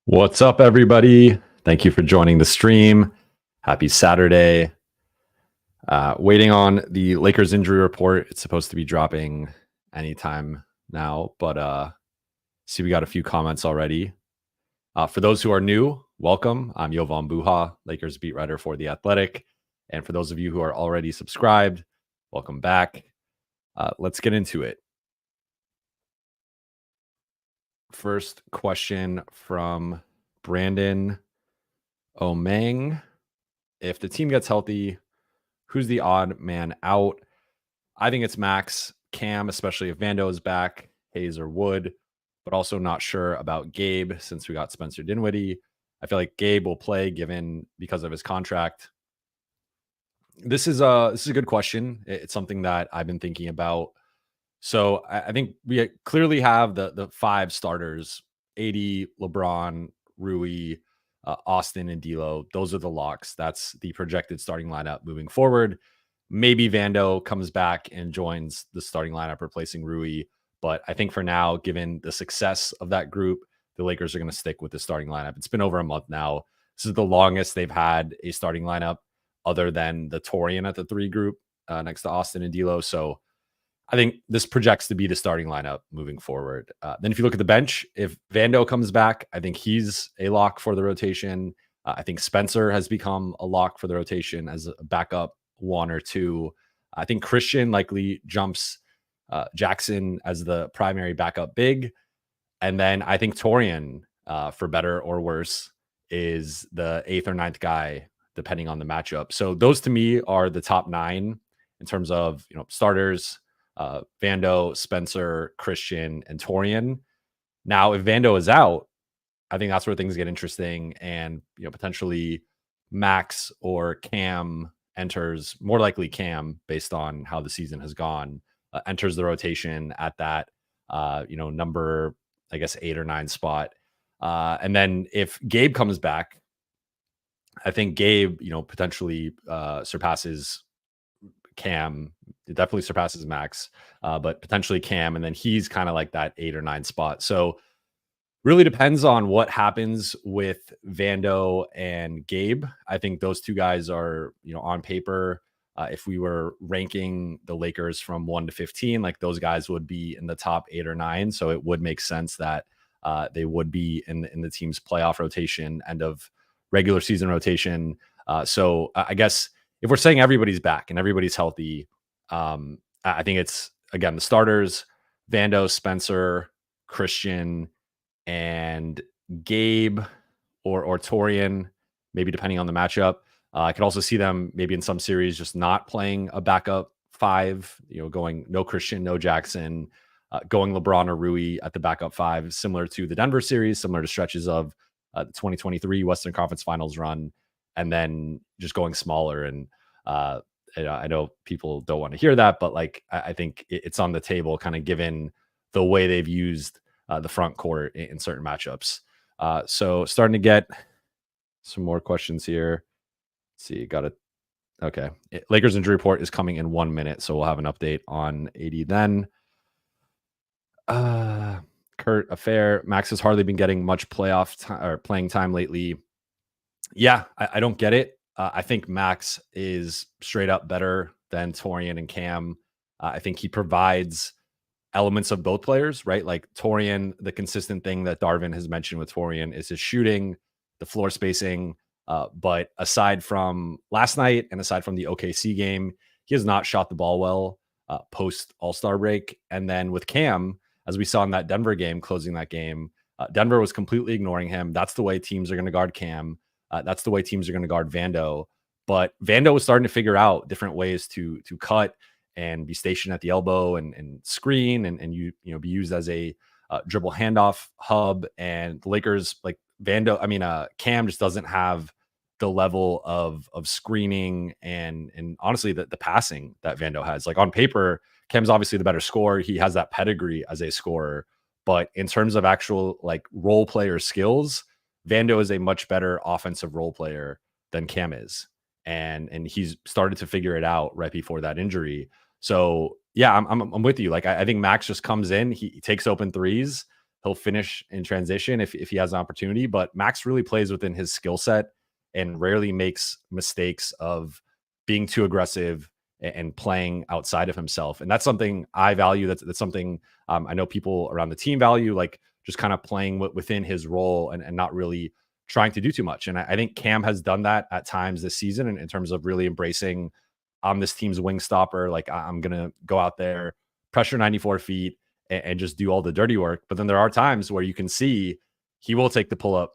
What's up, everybody? Thank you for joining the stream. Happy Saturday. Waiting on the Lakers injury report. It's supposed to be dropping anytime now, but see, we got a few comments already. For those who are new, welcome. I'm Yovan Buha, Lakers beat writer for The Athletic. And for those of you who are already subscribed, welcome back. Let's get into it. First question from Brandon Omang. If the team gets healthy, who's the odd man out? I think it's Max, Cam, especially if Vando is back, Hayes or Wood, but also not sure about Gabe since we got Spencer Dinwiddie. I feel like Gabe will play because of his contract. This is a good question. It's something that I've been thinking about. So I think we clearly have the five starters: AD, LeBron, Rui, Austin, and D'Lo. Those are the locks. That's the projected starting lineup moving forward. Maybe Vando comes back and joins the starting lineup, replacing Rui. But I think for now, given the success of that group, the Lakers are going to stick with the starting lineup. It's been over a month now. This is the longest they've had a starting lineup other than the Torian at the 3 group next to Austin and D'Lo. So I think this projects to be the starting lineup moving forward. Then if you look at the bench, if Vando comes back, I think he's a lock for the rotation. I think Spencer has become a lock for the rotation as a backup 1 or 2. I think Christian likely jumps Jackson as the primary backup big. And then I think Torian, for better or worse, is the 8th or 9th guy, depending on the matchup. So those to me are the top 9 in terms of starters. Vando, Spencer, Christian, and Torian. Now, if Vando is out, I think that's where things get interesting, and potentially Max or Cam enters, more likely Cam, based on how the season has gone, enters the rotation at that number, I guess 8 or 9 spot. And then if Gabe comes back, I think Gabe, potentially surpasses Cam. It definitely surpasses Max, but potentially Cam, and then he's kind of like that 8 or 9 spot. So really depends on what happens with Vando and Gabe. I think those two guys are, on paper, if we were ranking the Lakers from 1 to 15, like those guys would be in the top 8 or 9. So it would make sense that they would be in the team's playoff rotation, end of regular season rotation. So I guess if we're saying everybody's back and everybody's healthy, I think it's, again, the starters: Vando, Spencer, Christian, and Gabe or Torian, maybe depending on the matchup. I could also see them maybe in some series just not playing a backup 5, going no Christian, no Jackson, going LeBron or Rui at the backup 5, similar to the Denver series, similar to stretches of the 2023 Western Conference Finals run, and then just going smaller. And I know people don't want to hear that, but I think it's on the table, kind of given the way they've used the front court in certain matchups. So starting to get some more questions here. Let's see, got it. Okay. Lakers injury report is coming in 1 minute, so we'll have an update on AD then. Kurt Affair, Max has hardly been getting much playing time lately. Yeah, I don't get it. I think Max is straight up better than Torian and Cam. I think he provides elements of both players, right? Like Torian, the consistent thing that Darvin has mentioned with Torian is his shooting, the floor spacing. But aside from last night and aside from the OKC game, he has not shot the ball well post All-Star break. And then with Cam, as we saw in that Denver game, closing that game, Denver was completely ignoring him. That's the way teams are going to guard Cam. That's the way teams are going to guard Vando. But Vando was starting to figure out different ways to cut and be stationed at the elbow and screen and be used as a dribble handoff hub. And the Lakers, like Cam just doesn't have the level of screening and honestly the passing that Vando has. Like on paper, Cam's obviously the better scorer. He has that pedigree as a scorer, but in terms of actual like role player skills, Vando is a much better offensive role player than Cam is. And he's started to figure it out right before that injury. So yeah, I'm with you. Like I think Max just comes in, he takes open threes, he'll finish in transition if he has an opportunity. But Max really plays within his skill set and rarely makes mistakes of being too aggressive and playing outside of himself. And that's something I value. That's something I know people around the team value, like just kind of playing within his role and not really trying to do too much. And I think Cam has done that at times this season in terms of really embracing I'm this team's wing stopper. Like I'm going to go out there, pressure 94 feet and just do all the dirty work. But then there are times where you can see he will take the pull up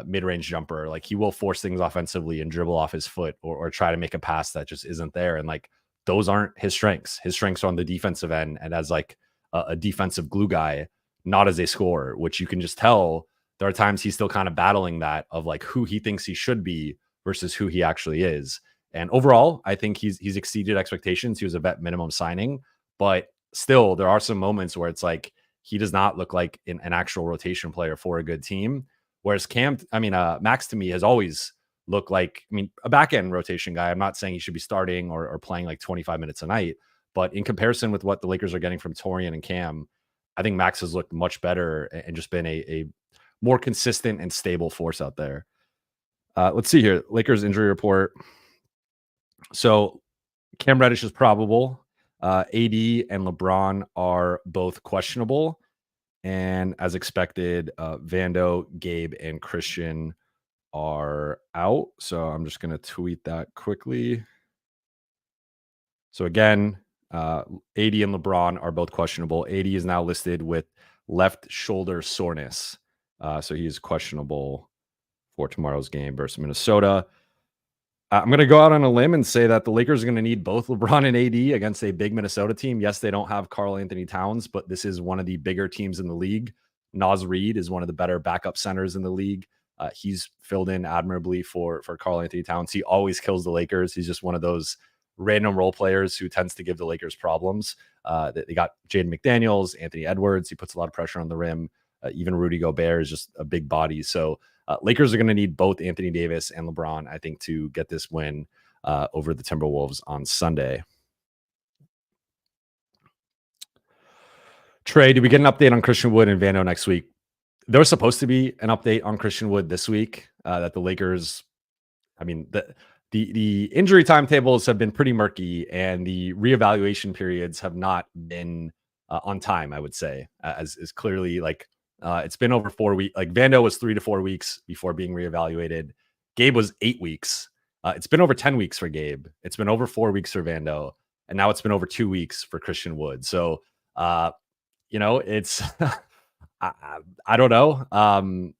mid-range jumper. Like he will force things offensively and dribble off his foot or try to make a pass that just isn't there. And like those aren't his strengths. His strengths are on the defensive end and as like a defensive glue guy, not as a scorer, which you can just tell there are times he's still kind of battling that of like who he thinks he should be versus who he actually is. And overall, I think he's exceeded expectations. He was a vet minimum signing, but still there are some moments where it's like he does not look like an actual rotation player for a good team. Whereas Max to me has always looked like, a back end rotation guy. I'm not saying he should be starting or playing like 25 minutes a night, but in comparison with what the Lakers are getting from Torian and Cam, I think Max has looked much better and just been a more consistent and stable force out there. Let's see here. Lakers injury report. So Cam Reddish is probable. AD and LeBron are both questionable. And as expected, Vando, Gabe, and Christian are out. So I'm just going to tweet that quickly. So again, AD and LeBron are both questionable. AD is now listed with left shoulder soreness. So he is questionable for tomorrow's game versus Minnesota. I'm going to go out on a limb and say that the Lakers are going to need both LeBron and AD against a big Minnesota team. Yes, they don't have Karl-Anthony Towns, but this is one of the bigger teams in the league. Naz Reid is one of the better backup centers in the league. He's filled in admirably for Karl-Anthony Towns. He always kills the Lakers. He's just one of those random role players who tends to give the Lakers problems. They got Jaden McDaniels, Anthony Edwards. He puts a lot of pressure on the rim. Even Rudy Gobert is just a big body. So Lakers are going to need both Anthony Davis and LeBron, I think, to get this win over the Timberwolves on Sunday. Trey, did we get an update on Christian Wood and Vando next week? There was supposed to be an update on Christian Wood this week that the Lakers, the injury timetables have been pretty murky and the reevaluation periods have not been on time, I would say, as is clearly like it's been over 4 weeks. Like Vando was 3 to 4 weeks before being reevaluated. Gabe was 8 weeks. It's been over 10 weeks for Gabe. It's been over 4 weeks for Vando. And now it's been over 2 weeks for Christian Wood. So, it's, I don't know.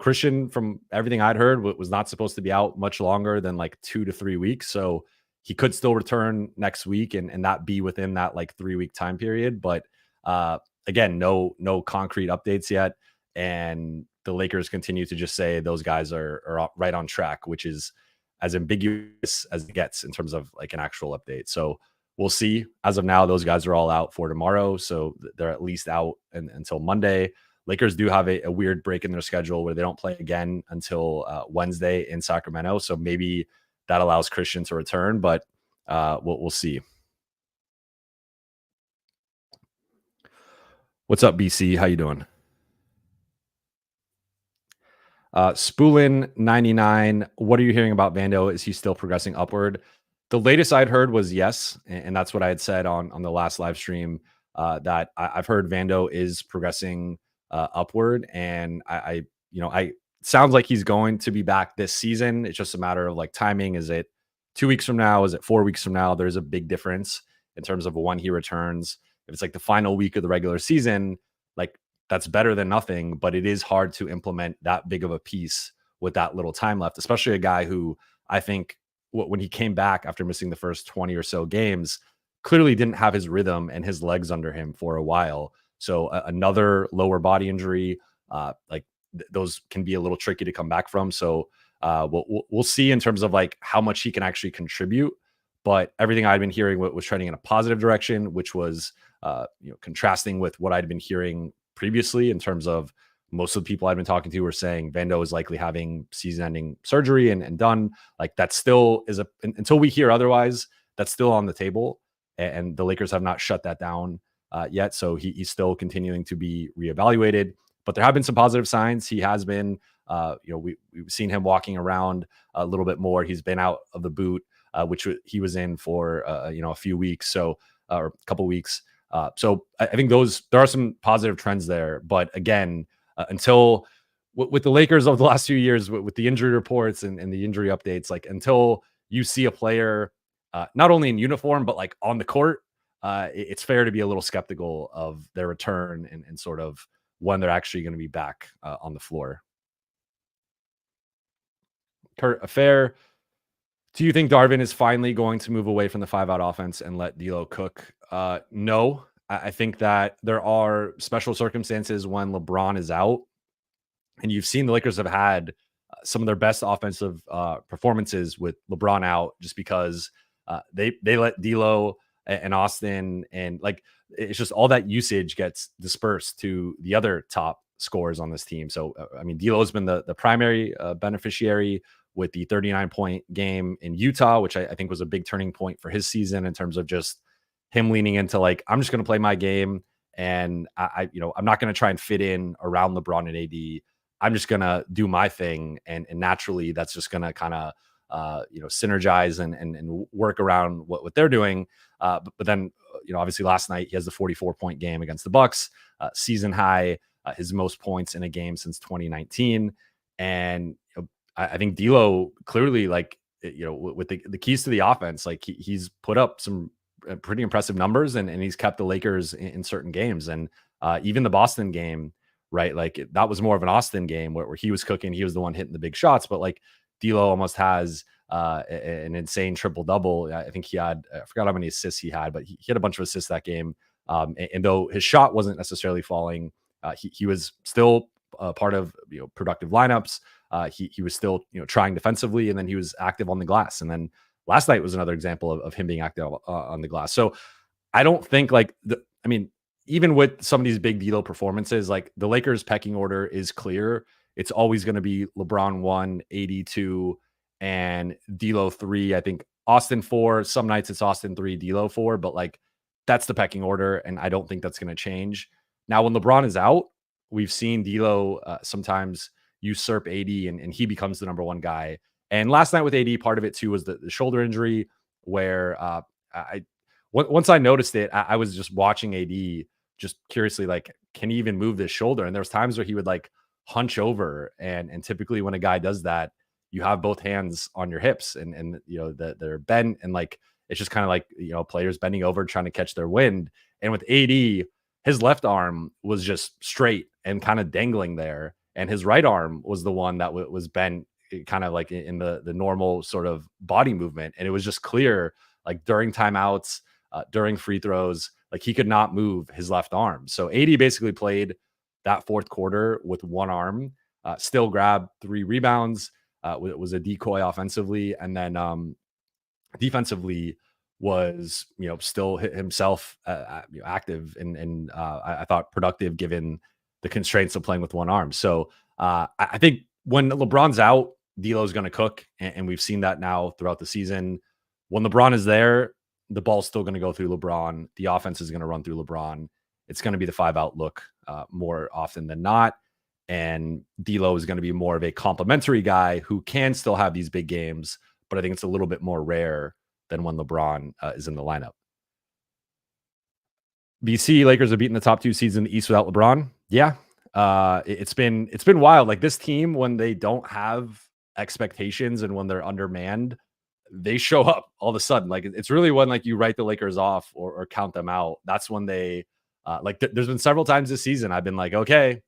Christian, from everything I'd heard, was not supposed to be out much longer than like 2 to 3 weeks. So he could still return next week and not be within that like 3 week time period. But, again, no concrete updates yet. And the Lakers continue to just say those guys are right on track, which is as ambiguous as it gets in terms of like an actual update. So we'll see. As of now, those guys are all out for tomorrow. So they're at least out until Monday. Lakers do have a weird break in their schedule where they don't play again until Wednesday in Sacramento. So maybe that allows Christian to return, but we'll see. What's up, BC? How you doing? Spoolin99, what are you hearing about Vando? Is he still progressing upward? The latest I'd heard was yes, and that's what I had said on the last live stream, that I've heard Vando is progressing upward, and I sounds like he's going to be back this season. It's just a matter of like timing. Is it 2 weeks from now? Is it 4 weeks from now? There's a big difference in terms of when he returns. If it's like the final week of the regular season, like that's better than nothing, but it is hard to implement that big of a piece with that little time left, especially a guy who I think when he came back after missing the first 20 or so games, clearly didn't have his rhythm and his legs under him for a while. So another lower body injury, those can be a little tricky to come back from. So we'll see in terms of like how much he can actually contribute. But everything I'd been hearing was trending in a positive direction, which was contrasting with what I'd been hearing previously in terms of most of the people I've been talking to were saying Vando is likely having season-ending surgery and done. Like that still is until we hear otherwise, that's still on the table. And the Lakers have not shut that down. yet. So he's still continuing to be reevaluated. But there have been some positive signs. He has been, we've seen him walking around a little bit more. He's been out of the boot, which he was in for, a few weeks. So, or a couple weeks. So I think there are some positive trends there. But again, until with the Lakers over the last few years, with the injury reports and the injury updates, like until you see a player not only in uniform, but like on the court, it's fair to be a little skeptical of their return and sort of when they're actually going to be back on the floor. Kurt, a fair. Do you think Darvin is finally going to move away from the 5-out offense and let D'Lo cook? No. I think that there are special circumstances when LeBron is out, and you've seen the Lakers have had some of their best offensive performances with LeBron out, just because they let D'Lo and Austin, and like it's just all that usage gets dispersed to the other top scorers on this team. So I mean, D'Lo has been the primary beneficiary with the 39-point game in Utah, which I think was a big turning point for his season in terms of just him leaning into like, I'm just going to play my game, and I'm not going to try and fit in around LeBron and AD. I'm just going to do my thing. And naturally that's just going to kind of, synergize and work around what they're doing. But then, obviously last night he has the 44-point game against the Bucks, season high, his most points in a game since 2019. And I think D'Lo clearly, like, with the keys to the offense, like he's put up some pretty impressive numbers, and he's kept the Lakers in certain games. And even the Boston game, right? Like that was more of an Austin game where he was cooking. He was the one hitting the big shots, but like D'Lo almost has an insane triple double. I think he had, I forgot how many assists he had, but he had a bunch of assists that game. And though his shot wasn't necessarily falling, he was still part of productive lineups. He was still trying defensively, and then he was active on the glass. And then last night was another example of him being active on the glass. So I don't think even with some of these big D'Lo performances, like the Lakers pecking order is clear. It's always going to be LeBron 1, AD 2, and D'Lo 3. I think Austin 4. Some nights it's Austin 3, D'Lo 4, but like that's the pecking order, and I don't think that's going to change. Now, when LeBron is out, we've seen D'Lo sometimes usurp AD, and he becomes the number one guy. And last night with AD, part of it too was the shoulder injury, where once I noticed it, I was just watching AD just curiously, like, can he even move this shoulder? And there was times where he would like hunch over, and typically when a guy does that, you have both hands on your hips, and they're bent, and like it's just kind of like players bending over trying to catch their wind. And with AD, his left arm was just straight and kind of dangling there, and his right arm was the one that was bent, kind of like in the normal sort of body movement. And it was just clear, like during timeouts, during free throws, like he could not move his left arm. So AD basically played that fourth quarter with one arm, still grabbed 3 rebounds. It was a decoy offensively, and then defensively was still himself active and I thought productive given the constraints of playing with one arm. So I think when LeBron's out, D'Lo's going to cook, and we've seen that now throughout the season. When LeBron is there, the ball's still going to go through LeBron. The offense is going to run through LeBron. It's going to be the 5-out look more often than not. And D'Lo is going to be more of a complementary guy who can still have these big games, but I think it's a little bit more rare than when LeBron is in the lineup. BC Lakers are beating the top 2 seeds in the East without LeBron. Yeah. It's been wild. Like this team, when they don't have expectations and when they're undermanned, they show up all of a sudden. Like it's really when like you write the Lakers off or count them out. That's when they there's been several times this season I've been like, okay,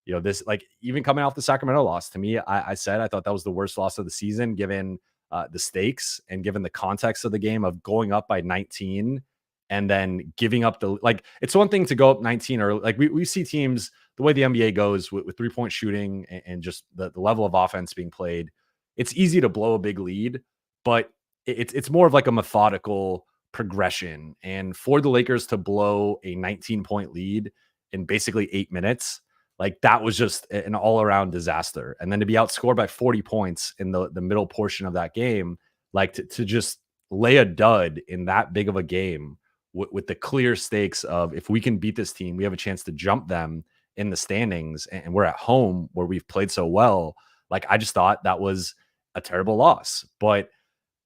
this, like, even coming off the Sacramento loss, to me, I said I thought that was the worst loss of the season, given the stakes and given the context of the game of going up by 19 and then giving up the, like, it's one thing to go up 19, or like we see teams, the way the NBA goes with 3-point shooting and just the level of offense being played, it's easy to blow a big lead, but it's more of like a methodical progression. And for the Lakers to blow a 19-point lead in basically 8 minutes, like that was just an all-around disaster. And then to be outscored by 40 points in the middle portion of that game, like to just lay a dud in that big of a game with the clear stakes of, if we can beat this team, we have a chance to jump them in the standings, and we're at home where we've played so well. Like, I just thought that was a terrible loss. But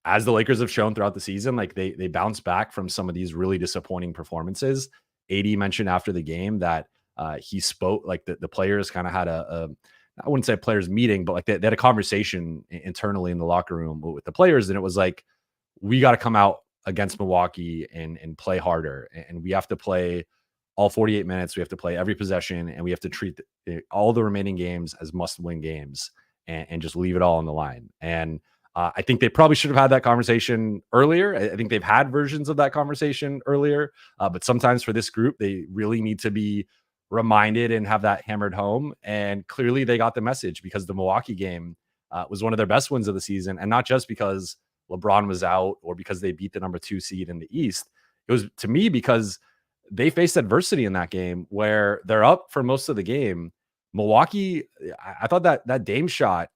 as the Lakers have shown throughout the season, like they bounce back from some of these really disappointing performances. AD mentioned after the game that he spoke, like the players kind of had I wouldn't say a players meeting, but like they had a conversation internally in the locker room with the players. And it was like, we got to come out against Milwaukee and play harder. And we have to play all 48 minutes. We have to play every possession, and we have to treat all the remaining games as must win games, and just leave it all on the line. And I think they probably should have had that conversation earlier. I think they've had versions of that conversation earlier, but sometimes for this group, they really need to be reminded and have that hammered home. And clearly they got the message, because the Milwaukee game was one of their best wins of the season. And not just because LeBron was out or because they beat the number 2 seed in the East. It was, to me, because they faced adversity in that game where they're up for most of the game. Milwaukee, I thought that Dame shot,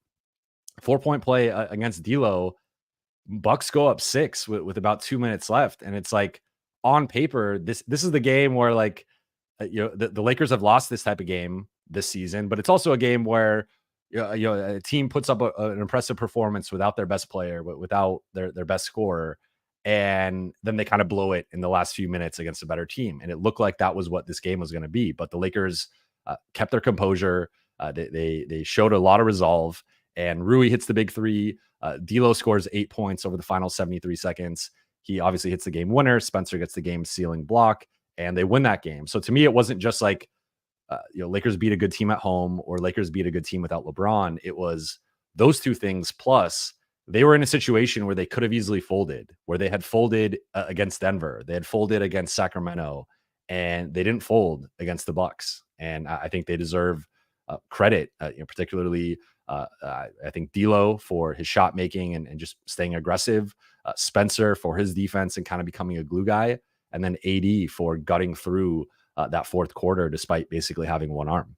4-point play against D'Lo, Bucks go up 6 with about 2 minutes left. And it's like, on paper, this is the game where, like, the Lakers have lost this type of game this season, but it's also a game where a team puts up an impressive performance without their best player, without their best scorer, and then they kind of blow it in the last few minutes against a better team. And it looked like that was what this game was going to be. But the Lakers kept their composure. They showed a lot of resolve, and Rui hits the big three. D'Lo scores 8 points over the final 73 seconds. He obviously hits the game winner. Spencer gets the game sealing block, and they win that game. So to me, it wasn't just like, Lakers beat a good team at home or Lakers beat a good team without LeBron. It was those two things. Plus, they were in a situation where they could have easily folded, where they had folded against Denver. They had folded against Sacramento, and they didn't fold against the Bucks. And I think they deserve credit, particularly I think D'Lo for his shot making and just staying aggressive, Spencer for his defense and kind of becoming a glue guy, and then AD for gutting through that fourth quarter despite basically having one arm.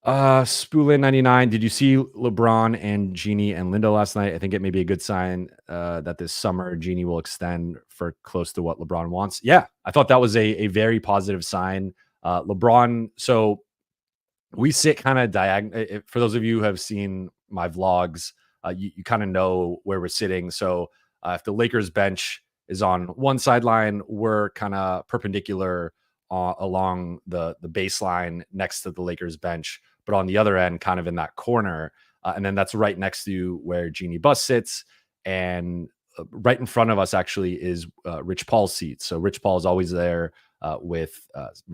Spoolin 99. Did you see LeBron and Jeannie and Linda last night? I think it may be a good sign that this summer Jeannie will extend for close to what LeBron wants. Yeah, I thought that was a very positive sign. LeBron, so we sit kind of diagonal. For those of you who have seen my vlogs, you kind of know where we're sitting. So if the Lakers bench is on one sideline, we're kind of perpendicular along the baseline next to the Lakers bench, but on the other end, kind of in that corner. And then that's right next to where Jeannie Buss sits. And right in front of us actually is Rich Paul's seat. So Rich Paul is always there with,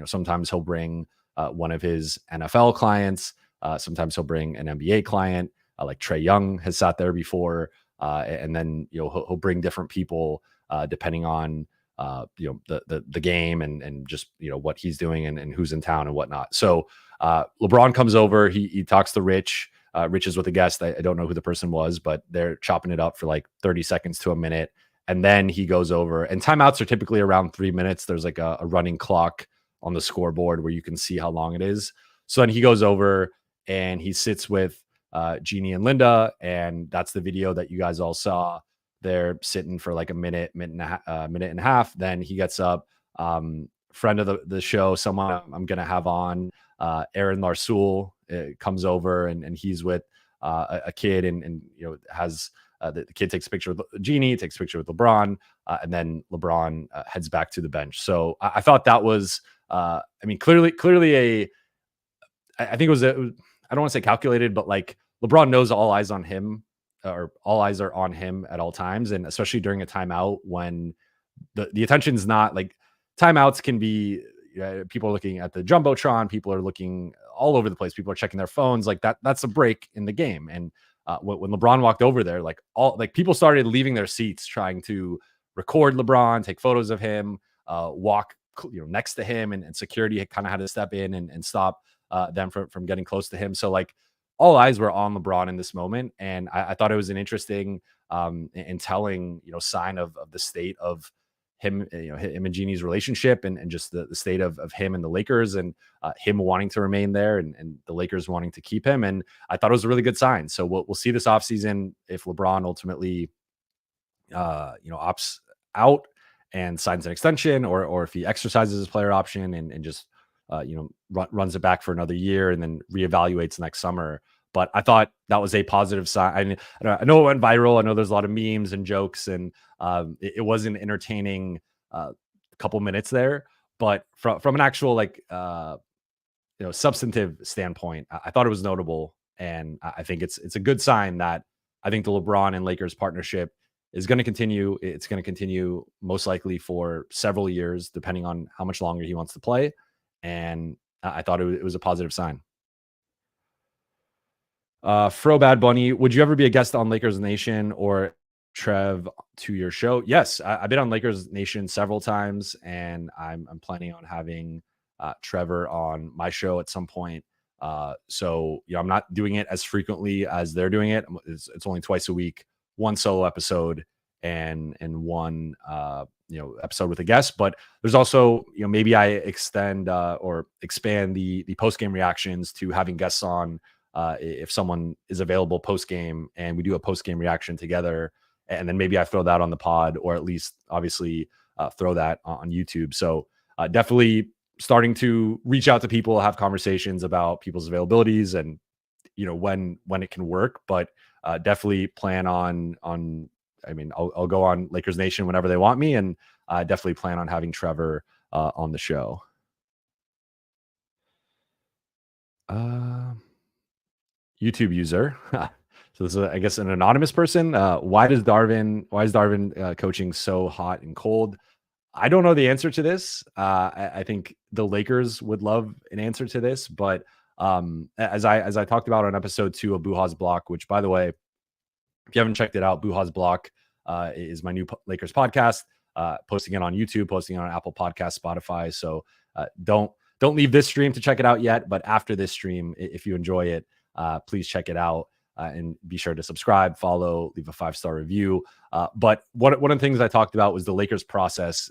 sometimes he'll bring one of his NFL clients. Sometimes he'll bring an NBA client, like Trae Young has sat there before. And then, he'll bring different people depending on, the game and just, what he's doing and who's in town and whatnot. So LeBron comes over, he talks to Rich. Rich is with a guest. I don't know who the person was, but they're chopping it up for like 30 seconds to a minute. And then he goes over, and timeouts are typically around 3 minutes. There's like a running clock on the scoreboard where you can see how long it is. So then he goes over and he sits with Jeannie and Linda. And that's the video that you guys all saw. They're sitting for like a minute and a half. Then he gets up, friend of the show, someone I'm going to have on, Aaron Larsoul, comes over and he's with a kid and has the kid takes a picture with Jeannie, takes a picture with LeBron, and then LeBron heads back to the bench. So I thought that was, clearly I think it was I don't want to say calculated, but like LeBron knows all eyes on him, or all eyes are on him at all times. And especially during a timeout when the attention's not like, timeouts can be, people are looking at the Jumbotron, people are looking all over the place, people are checking their phones, like that's a break in the game. And when LeBron walked over there, people started leaving their seats trying to record LeBron, take photos of him, walk next to him, and security kind of had to step in and stop them from getting close to him. So like all eyes were on LeBron in this moment. And I thought it was an interesting and telling, sign of the state of him, him and Jeannie's relationship and just the state of him and the Lakers, and him wanting to remain there and the Lakers wanting to keep him. And I thought it was a really good sign. So we'll see this offseason if LeBron ultimately, opts out. and signs an extension, or if he exercises his player option and just runs it back for another year and then reevaluates next summer. But I thought that was a positive sign. I know it went viral. I know there's a lot of memes and jokes, and it was an entertaining couple minutes there. But from an actual substantive standpoint, I thought it was notable, and I think it's a good sign that I think the LeBron and Lakers partnership is going to continue. It's going to continue most likely for several years, depending on how much longer he wants to play. And I thought it was a positive sign. Fro Bad Bunny, would you ever be a guest on Lakers Nation or Trev to your show? Yes, I've been on Lakers Nation several times, and I'm planning on having Trevor on my show at some point. So I'm not doing it as frequently as they're doing it. It's only twice a week, one solo episode and one episode with a guest. But there's also maybe I extend or expand the post game reactions to having guests on if someone is available post game, and we do a post game reaction together. And then maybe I throw that on the pod, or at least obviously throw that on YouTube. So definitely starting to reach out to people, have conversations about people's availabilities and when it can work. But definitely plan on I'll go on Lakers Nation whenever they want me, and definitely plan on having Trevor on the show. YouTube user. So this is, I guess, an anonymous person. Why is Darvin coaching so hot and cold? I don't know the answer to this. I think the Lakers would love an answer to this, but as I talked about on episode 2 of Buha's Block, which, by the way, if you haven't checked it out, Buha's Block is my new Lakers podcast. Posting it on YouTube, posting it on Apple Podcasts, Spotify. So don't leave this stream to check it out yet. But after this stream, if you enjoy it, please check it out. And be sure to subscribe, follow, leave a 5-star review. But one of the things I talked about was the Lakers process,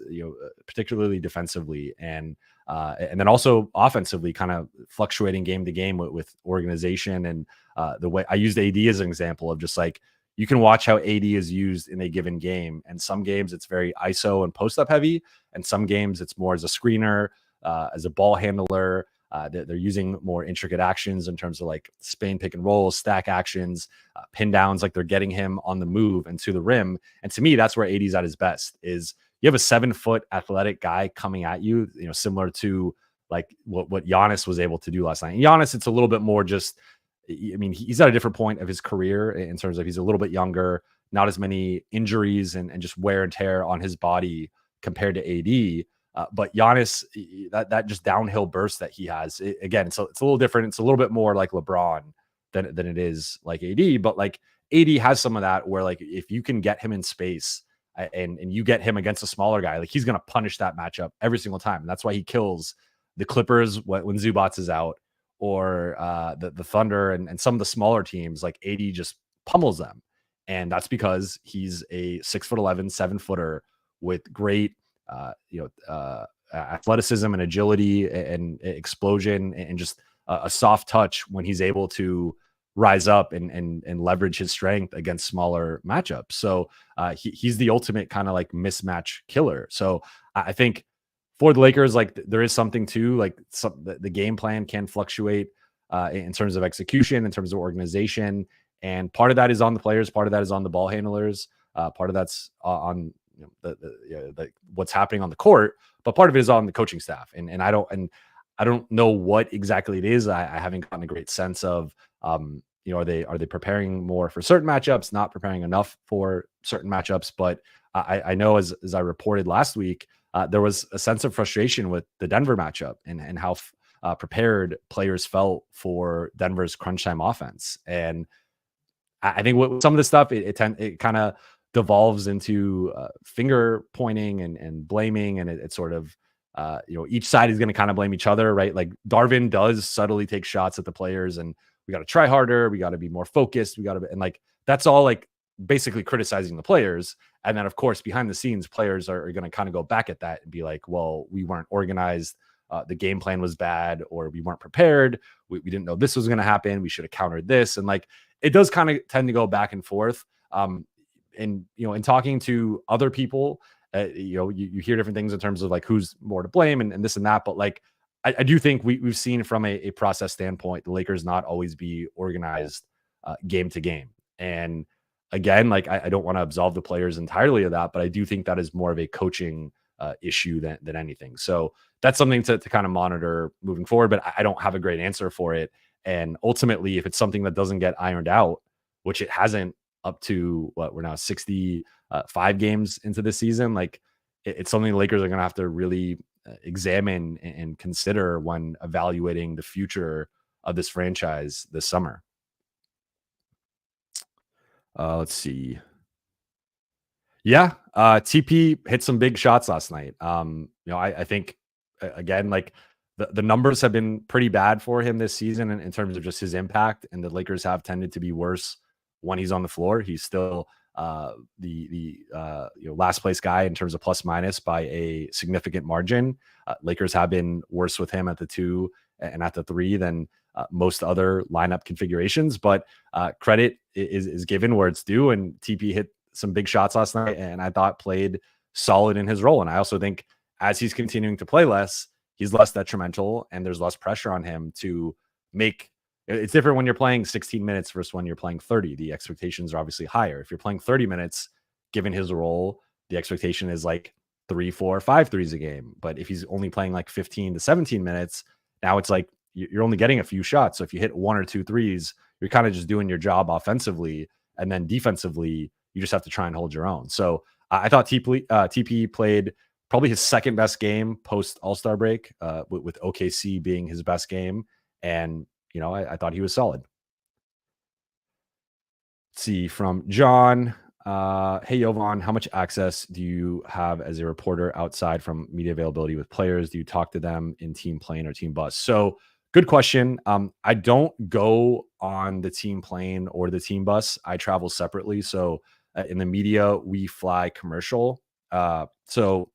particularly defensively, and then also offensively, kind of fluctuating game to game with organization. And the way I used AD as an example of just like, you can watch how AD is used in a given game. And some games it's very ISO and post up heavy, and some games it's more as a screener, as a ball handler. They're using more intricate actions in terms of like Spain pick and roll, stack actions, pin downs, like they're getting him on the move and to the rim. And to me, that's where AD's at his best. Is you have a 7-foot athletic guy coming at you, similar to like what Giannis was able to do last night. And Giannis, it's a little bit more just, he's at a different point of his career in terms of he's a little bit younger, not as many injuries and just wear and tear on his body compared to AD. But Giannis, that just downhill burst that he has, again, so it's a little different. It's a little bit more like LeBron than it is like AD. But like AD has some of that where like if you can get him in space and you get him against a smaller guy, like he's going to punish that matchup every single time. And that's why he kills the Clippers when Zubats is out, or the Thunder and some of the smaller teams. Like AD just pummels them. And that's because he's a 6'11", 7-footer with great athleticism and agility and explosion and just a soft touch when he's able to rise up and leverage his strength against smaller matchups. So he's the ultimate kind of like mismatch killer. So I think for the Lakers, like there is something to like the game plan can fluctuate in terms of execution, in terms of organization. And part of that is on the players, part of that is on the ball handlers, part of that's on what's happening on the court, but part of it is on the coaching staff. And I don't know what exactly it is. I haven't gotten a great sense of, are they preparing more for certain matchups, not preparing enough for certain matchups. But I know as I reported last week, there was a sense of frustration with the Denver matchup and how prepared players felt for Denver's crunch time offense. And I think with some of the stuff, it kind of devolves into finger pointing and blaming, and it sort of each side is going to kind of blame each other, right? Like Darvin does subtly take shots at the players, and we got to try harder, we got to be more focused, and like that's all like basically criticizing the players. And then of course behind the scenes, players are going to kind of go back at that and be like, well, we weren't organized, the game plan was bad, or we weren't prepared, we didn't know this was going to happen, we should have countered this. And like it does kind of tend to go back and forth. And in talking to other people You hear different things in terms of like who's more to blame and this and that. But like, I do think we've seen from a process standpoint, the Lakers not always be organized game to game. And again, like I don't want to absolve the players entirely of that, but I do think that is more of a coaching issue than anything. So that's something to kind of monitor moving forward. But I don't have a great answer for it. And ultimately, if it's something that doesn't get ironed out, which it hasn't up to what we're now 65 games into the season, like it's something the Lakers are going to have to really examine and consider when evaluating the future of this franchise this summer. Let's see. Yeah, TP hit some big shots last night. I think again, like the numbers have been pretty bad for him this season in terms of just his impact, and the Lakers have tended to be worse when he's on the floor. He's still the last place guy in terms of plus minus by a significant margin. Lakers have been worse with him at the 2 and at the 3 than most other lineup configurations, but credit is given where it's due, and TP hit some big shots last night, and I thought played solid in his role. And I also think as he's continuing to play less, he's less detrimental, and there's less pressure on him to make. It's different when you're playing 16 minutes versus when you're playing 30. The expectations are obviously higher. If you're playing 30 minutes, given his role, the expectation is like 3, 4, 5 threes a game. But if he's only playing like 15 to 17 minutes, now it's like you're only getting a few shots. So if you hit 1 or 2 threes, you're kind of just doing your job offensively, and then defensively, you just have to try and hold your own. So I thought TP played probably his second best game post All-Star break, with OKC being his best game. And, I thought he was solid. Let's see, from John. Hey, Jovan, how much access do you have as a reporter outside from media availability with players? Do you talk to them in team plane or team bus? So good question. I don't go on the team plane or the team bus. I travel separately. So in the media, we fly commercial. So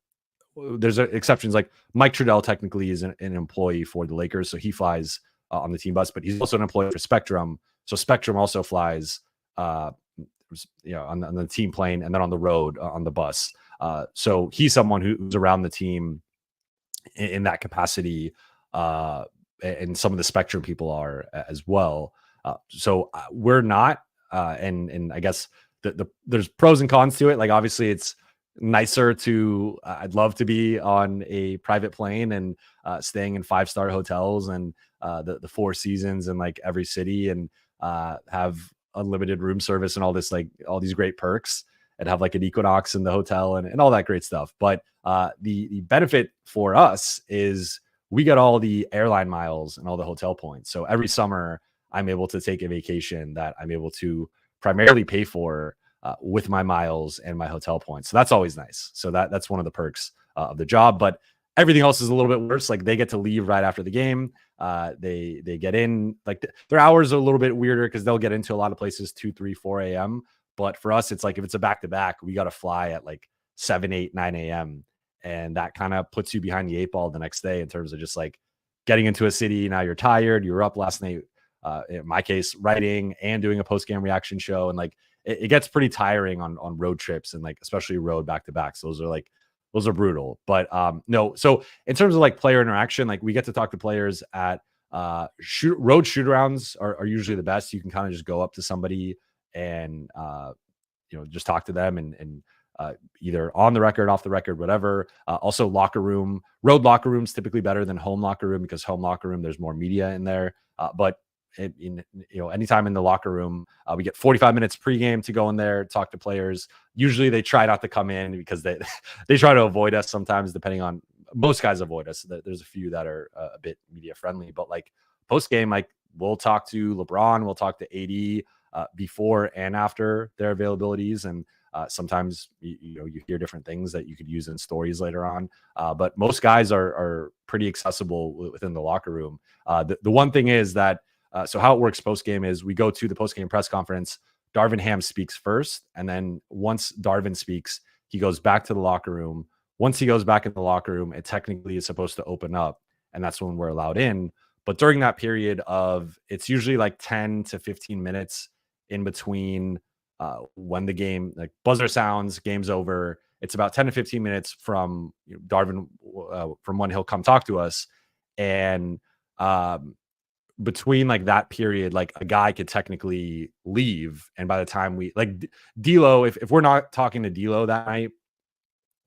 there's exceptions, like Mike Trudell technically is an employee for the Lakers. So he flies on the team bus, but he's also an employee for Spectrum. So Spectrum also flies on the team plane and then on the road on the bus. So he's someone who's around the team in that capacity. And some of the Spectrum people are as well. So we're not, and I guess there's pros and cons to it. Like obviously it's nicer to, I'd love to be on a private plane and staying in 5-star hotels and the Four Seasons in like every city, and have unlimited room service and all these great perks, and have like an Equinox in the hotel and all that great stuff. But the benefit for us is we get all the airline miles and all the hotel points. So every summer I'm able to take a vacation that I'm able to primarily pay for with my miles and my hotel points. So that's always nice. So that's one of the perks of the job. But everything else is a little bit worse. Like they get to leave right after the game. They get in, like their hours are a little bit weirder because they'll get into a lot of places 2, 3, 4 a.m. But for us, it's like if it's a back-to-back, we got to fly at like 7, 8, 9 a.m. And that kind of puts you behind the 8 ball the next day in terms of just like getting into a city. Now you're tired. You were up last night, in my case, writing and doing a post-game reaction show. And like it gets pretty tiring on road trips, and like especially road back-to-backs. Those are brutal. But no, so in terms of like player interaction, like we get to talk to players at road shoot-arounds are usually the best. You can kind of just go up to somebody and just talk to them and either on the record, off the record, whatever. Also road locker rooms typically better than home locker room, because home locker room, there's more media in there. But anytime in the locker room, we get 45 minutes pregame to go in there, talk to players. Usually they try not to come in because they try to avoid us sometimes, depending on, most guys avoid us. There's a few that are a bit media friendly, but like post game, like we'll talk to LeBron, we'll talk to AD before and after their availabilities. And sometimes you hear different things that you could use in stories later on. But most guys are pretty accessible within the locker room. The one thing is that, so how it works post game is we go to the post game press conference. Darvin Ham speaks first, and then once Darvin speaks, he goes back to the locker room. Once he goes back in the locker room, it technically is supposed to open up, and that's when we're allowed in. But during that period it's usually like 10 to 15 minutes in between when the game, like buzzer sounds, game's over, it's about 10 to 15 minutes from Darvin, from when he'll come talk to us. And um, between like that period, like a guy could technically leave. And by the time we like D'Lo, if we're not talking to D'Lo that night,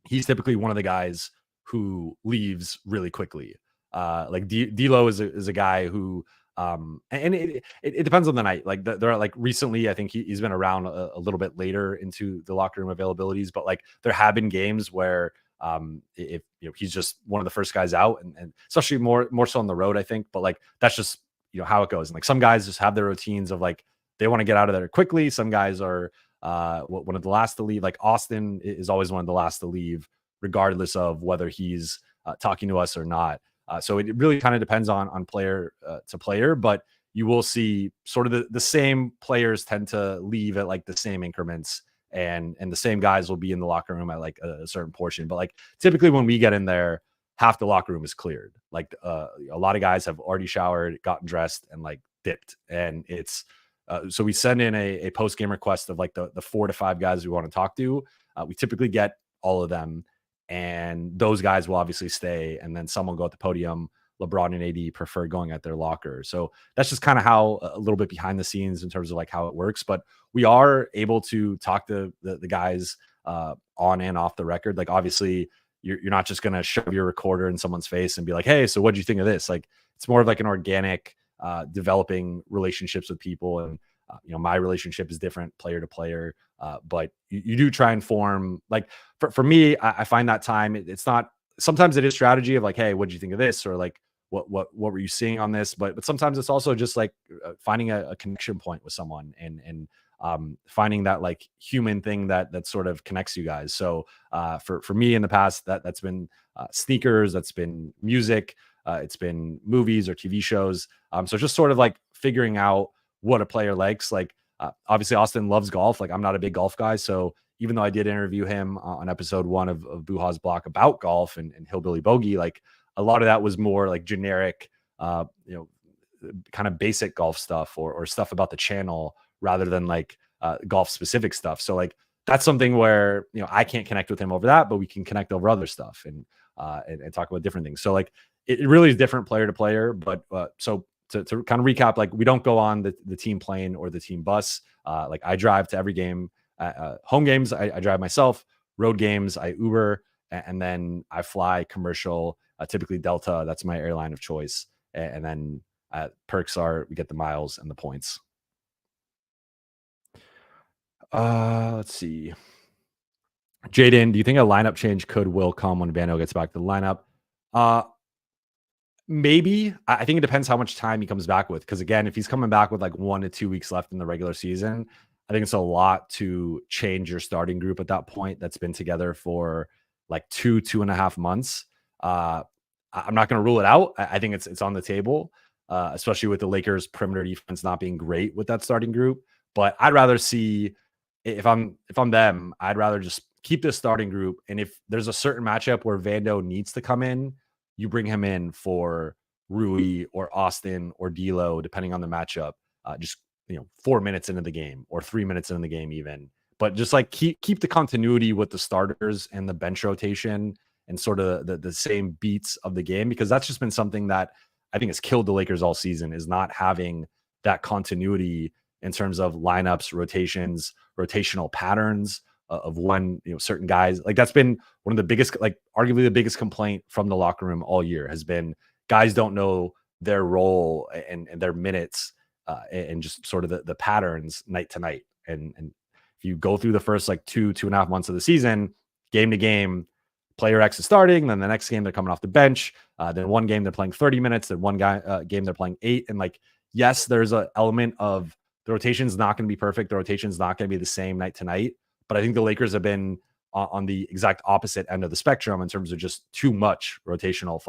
he's typically one of the guys who leaves really quickly. Like D'Lo is a guy who, and it depends on the night. Like there are like recently, I think he's been around a little bit later into the locker room availabilities, but like there have been games where if he's just one of the first guys out, and especially more so on the road, I think. But like that's just how it goes. And like some guys just have their routines of like they want to get out of there quickly. Some guys are one of the last to leave. Like Austin is always one of the last to leave, regardless of whether he's talking to us or not. So it really kind of depends on player to player, but you will see sort of the same players tend to leave at like the same increments, and the same guys will be in the locker room at like a certain portion. But like typically when we get in there, half the locker room is cleared. Like a lot of guys have already showered, gotten dressed, and like dipped, and it's so we send in a post game request of like the 4 to 5 guys we want to talk to. We typically get all of them, and those guys will obviously stay, and then some will go at the podium. LeBron and AD prefer going at their locker. So that's just kind of how a little bit behind the scenes in terms of like how it works. But we are able to talk to the guys on and off the record. Like obviously you're not just going to shove your recorder in someone's face and be like, hey, so what'd you think of this? Like it's more of like an organic developing relationships with people. And my relationship is different player to player, but you do try and form like for me, I find that time it's not, sometimes it is strategy of like, hey, what did you think of this, or like what were you seeing on this, but sometimes it's also just like finding a connection point with someone, and finding that like human thing that sort of connects you guys. So for me in the past, that's been sneakers, that's been music, it's been movies or TV shows. So just sort of like figuring out what a player likes. Like obviously Austin loves golf. Like I'm not a big golf guy. So even though I did interview him on episode 1 of Buha's block about golf and Hillbilly Bogey, like a lot of that was more like generic, kind of basic golf stuff or stuff about the channel rather than like golf specific stuff. So like that's something where I can't connect with him over that, but we can connect over other stuff and talk about different things. So like it really is different player to player. But so to kind of recap, like we don't go on the team plane or the team bus. Like I drive to every game. Home games I drive myself. Road games I Uber, and then I fly commercial. Typically Delta, that's my airline of choice. And then perks are we get the miles and the points. Let's see. Jaden, do you think a lineup change will come when Vando gets back to the lineup? Maybe. I think it depends how much time he comes back with. Because again, if he's coming back with like 1 to 2 weeks left in the regular season, I think it's a lot to change your starting group at that point that's been together for like 2.5 months. I'm not going to rule it out. I think it's on the table, especially with the Lakers' perimeter defense not being great with that starting group. But I'd rather see, if I'm them, I'd rather just keep this starting group. And if there's a certain matchup where Vando needs to come in, you bring him in for Rui or Austin or D'Lo, depending on the matchup. Just 4 minutes into the game or 3 minutes into the game, even. But just like keep the continuity with the starters and the bench rotation and sort of the same beats of the game, because that's just been something that I think has killed the Lakers all season, is not having that continuity in terms of lineups, rotations, rotational patterns of when certain guys. Like that's been one of the biggest, like arguably the biggest complaint from the locker room all year has been guys don't know their role and their minutes and just sort of the patterns night to night. And if you go through the first like 2.5 months of the season, game to game, player X is starting, then the next game they're coming off the bench, then one game they're playing 30 minutes, then one game they're playing 8. And like, yes, there's an element of the rotation's not going to be perfect. The rotation's not going to be the same night to night. But I think the Lakers have been on the exact opposite end of the spectrum in terms of just too much rotational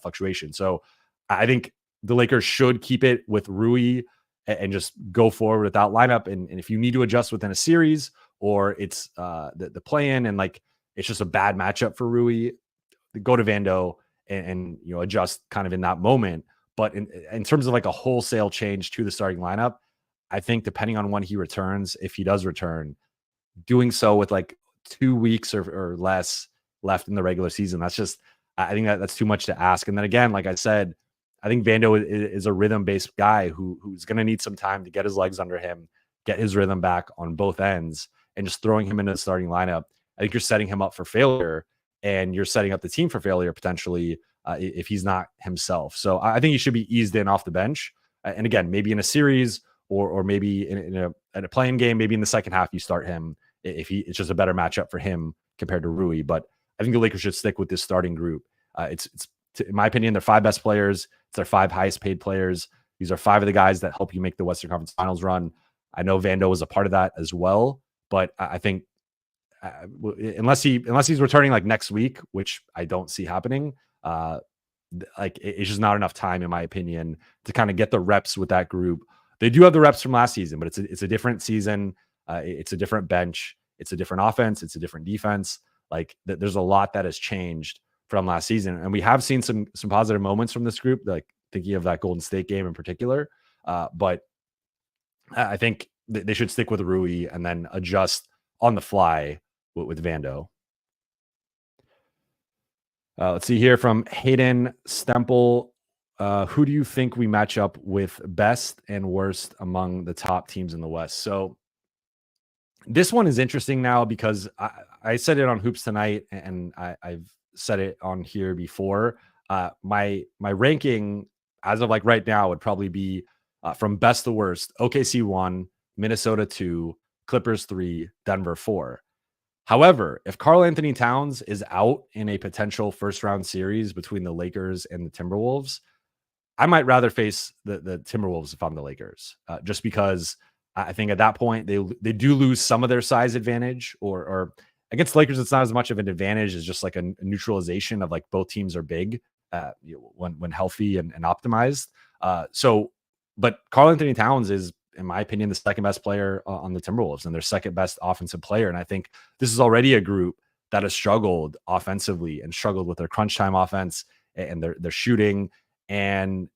fluctuation. So I think the Lakers should keep it with Rui and just go forward with that lineup. And if you need to adjust within a series, or it's the play-in and like it's just a bad matchup for Rui, go to Vando and adjust kind of in that moment. But in terms of like a wholesale change to the starting lineup, I think depending on when he returns, if he does return, doing so with like 2 weeks or less left in the regular season. That's just, I think that's too much to ask. And then again, like I said, I think Vando is a rhythm-based guy who's going to need some time to get his legs under him, get his rhythm back on both ends, and just throwing him into the starting lineup. I think you're setting him up for failure, and you're setting up the team for failure potentially if he's not himself. So I think he should be eased in off the bench. And again, maybe in a series or maybe in a playing game, maybe in the second half you start him if it's just a better matchup for him compared to Rui. But I think the Lakers should stick with this starting group. It's in my opinion, their 5 best players. It's their 5 highest paid players. These are 5 of the guys that help you make the Western Conference Finals run. I know Vando was a part of that as well, but I think unless he's returning like next week, which I don't see happening, like it's just not enough time, in my opinion, to kind of get the reps with that group. They do have the reps from last season, but it's a different season. It's a different bench. It's a different offense. It's a different defense. Like there's a lot that has changed from last season, and we have seen some positive moments from this group, like thinking of that Golden State game in particular. But I think they should stick with Rui and then adjust on the fly with Vando. Let's see here from Hayden Stemple. Who do you think we match up with best and worst among the top teams in the West? So this one is interesting now because I said it on Hoops Tonight, and I've said it on here before. My ranking as of like right now would probably be from best to worst: OKC 1, Minnesota 2, Clippers 3, Denver 4. However, if Karl Anthony Towns is out in a potential first round series between the Lakers and the Timberwolves, I might rather face the Timberwolves if I'm the Lakers, just because I think at that point they do lose some of their size advantage, or against the Lakers it's not as much of an advantage as just like a neutralization of like both teams are big when healthy and optimized. But Karl Anthony Towns is, in my opinion, the second best player on the Timberwolves and their second best offensive player. And I think this is already a group that has struggled offensively and struggled with their crunch time offense and their shooting. And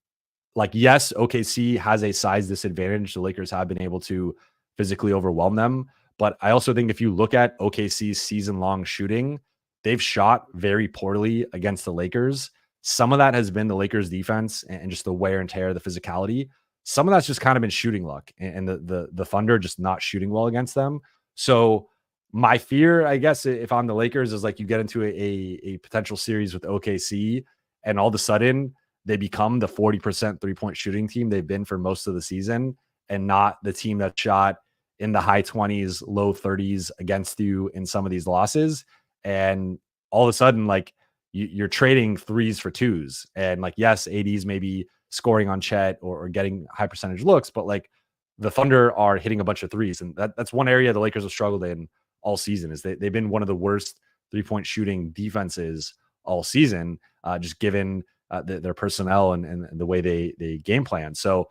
like, yes, OKC has a size disadvantage. The Lakers have been able to physically overwhelm them. But I also think if you look at OKC's season-long shooting, they've shot very poorly against the Lakers. Some of that has been the Lakers defense and just the wear and tear, the physicality. Some of that's just kind of been shooting luck and the Thunder just not shooting well against them. So my fear, I guess, if I'm the Lakers, is like you get into a potential series with OKC and all of a sudden they become the 40% three-point shooting team they've been for most of the season and not the team that shot in the high 20s, low 30s against you in some of these losses. And all of a sudden, like you're trading threes for twos. And like, yes, AD's maybe scoring on Chet or getting high percentage looks, but like the Thunder are hitting a bunch of threes. And that's one area the Lakers have struggled in all season, is they've been one of the worst 3-point shooting defenses all season, just given their personnel and the way they game plan. So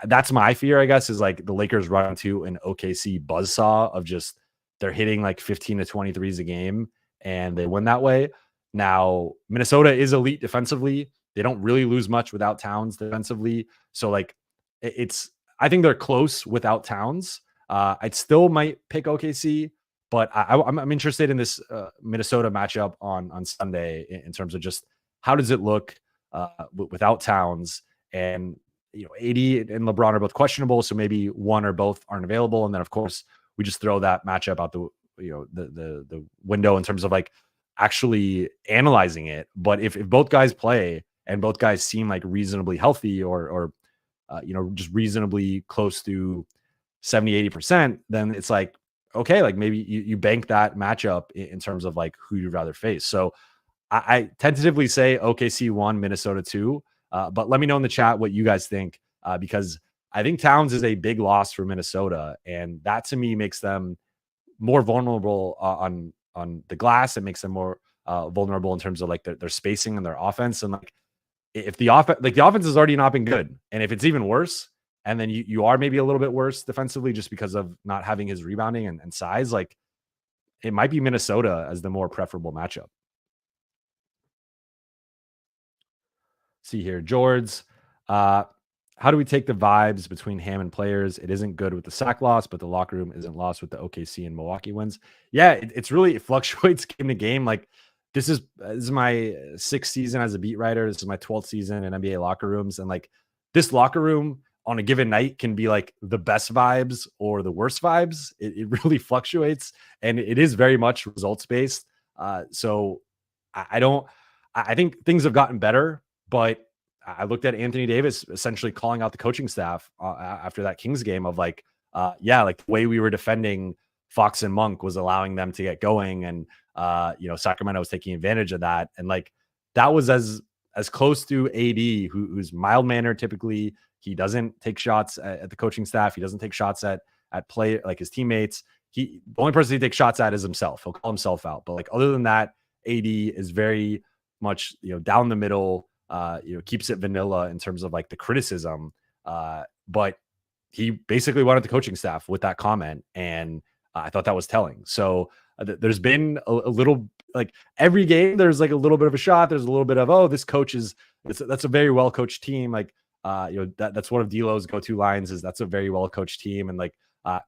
that's my fear, I guess, is like the Lakers run into an OKC buzzsaw of just they're hitting like 15 to 23s a game and they win that way. Now, Minnesota is elite defensively. They don't really lose much without Towns defensively. So like I think they're close without Towns. I still might pick OKC, but I'm interested in this Minnesota matchup on Sunday in terms of just how does it look without Towns. And AD and LeBron are both questionable, so maybe one or both aren't available. And then of course we just throw that matchup out the window in terms of like actually analyzing it. But if both guys play and both guys seem like reasonably healthy or just reasonably close to 70-80%, then it's like, okay, like maybe you bank that matchup in terms of like who you'd rather face. So I tentatively say OKC 1, Minnesota 2. But let me know in the chat what you guys think, because I think Towns is a big loss for Minnesota, and that to me makes them more vulnerable on the glass. It makes them more vulnerable in terms of like their spacing and their offense. And like if the offense has already not been good, and if it's even worse, and then you are maybe a little bit worse defensively just because of not having his rebounding and size, like it might be Minnesota as the more preferable matchup. See here, Jords. how do we take the vibes between Ham and players? It isn't good with the sack loss, but the locker room isn't lost with the OKC and Milwaukee wins. Yeah, it's really it fluctuates game to game. Like this is my sixth season as a beat writer. This is my 12th season in NBA locker rooms, and like this locker room on a given night can be like the best vibes or the worst vibes. It really fluctuates, and it is very much results based. So I don't. I think things have gotten better, but I looked at Anthony Davis essentially calling out the coaching staff after that Kings game of like, yeah, like the way we were defending Fox and Monk was allowing them to get going, and Sacramento was taking advantage of that, and like that was as close to AD, who's mild mannered typically. He doesn't take shots at the coaching staff. He doesn't take shots at play like his teammates. The only person he takes shots at is himself. He'll call himself out, but like other than that, AD is very much down the middle. Keeps it vanilla in terms of like the criticism. But he basically wanted the coaching staff with that comment, and I thought that was telling. So there's been a little like every game there's like a little bit of a shot. There's a little bit of, oh, this coach is that's a very well coached team. Like that's one of D'Lo's go-to lines is that's a very well coached team, and like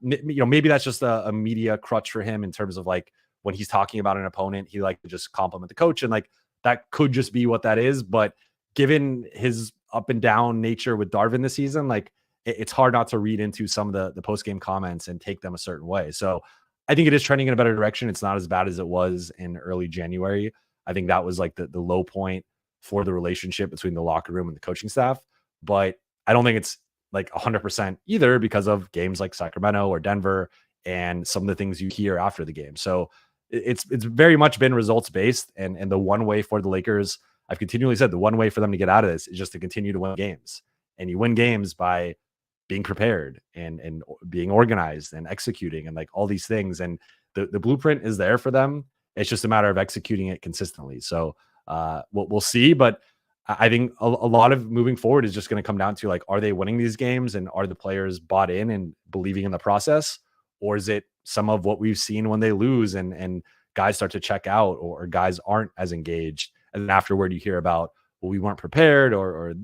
maybe that's just a media crutch for him in terms of like when he's talking about an opponent, he like to just compliment the coach, and like that could just be what that is. But given his up and down nature with Darvin this season, like it's hard not to read into some of the post game comments and take them a certain way. So I think it is trending in a better direction. It's not as bad as it was in early January. I think that was like the low point for the relationship between the locker room and the coaching staff. But I don't think it's like 100% either because of games like Sacramento or Denver and some of the things you hear after the game. So it's very much been results based, and the one way for the Lakers, I've continually said the one way for them to get out of this is just to continue to win games. And you win games by being prepared and being organized and executing and like all these things. And the blueprint is there for them. It's just a matter of executing it consistently. So we'll see. But I think a lot of moving forward is just going to come down to like, are they winning these games and are the players bought in and believing in the process? Or is it some of what we've seen when they lose and guys start to check out or guys aren't as engaged? And then afterward, you hear about, well, we weren't prepared or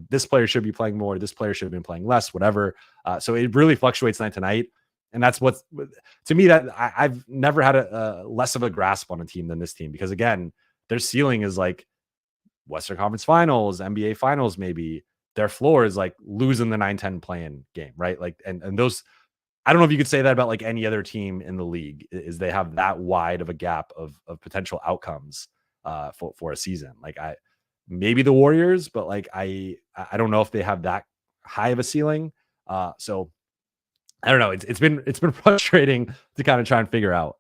this player should be playing more. This player should have been playing less, whatever. So it really fluctuates night to night. And that's what's to me that I've never had a less of a grasp on a team than this team, because again, their ceiling is like Western Conference Finals, NBA Finals, maybe. Their floor is like losing the 9-10 play-in game, right? Like, and those, I don't know if you could say that about like any other team in the league, is they have that wide of a gap of potential outcomes for a season. Like maybe the Warriors, but like I don't know if they have that high of a ceiling. So I don't know. It's been frustrating to kind of try and figure out.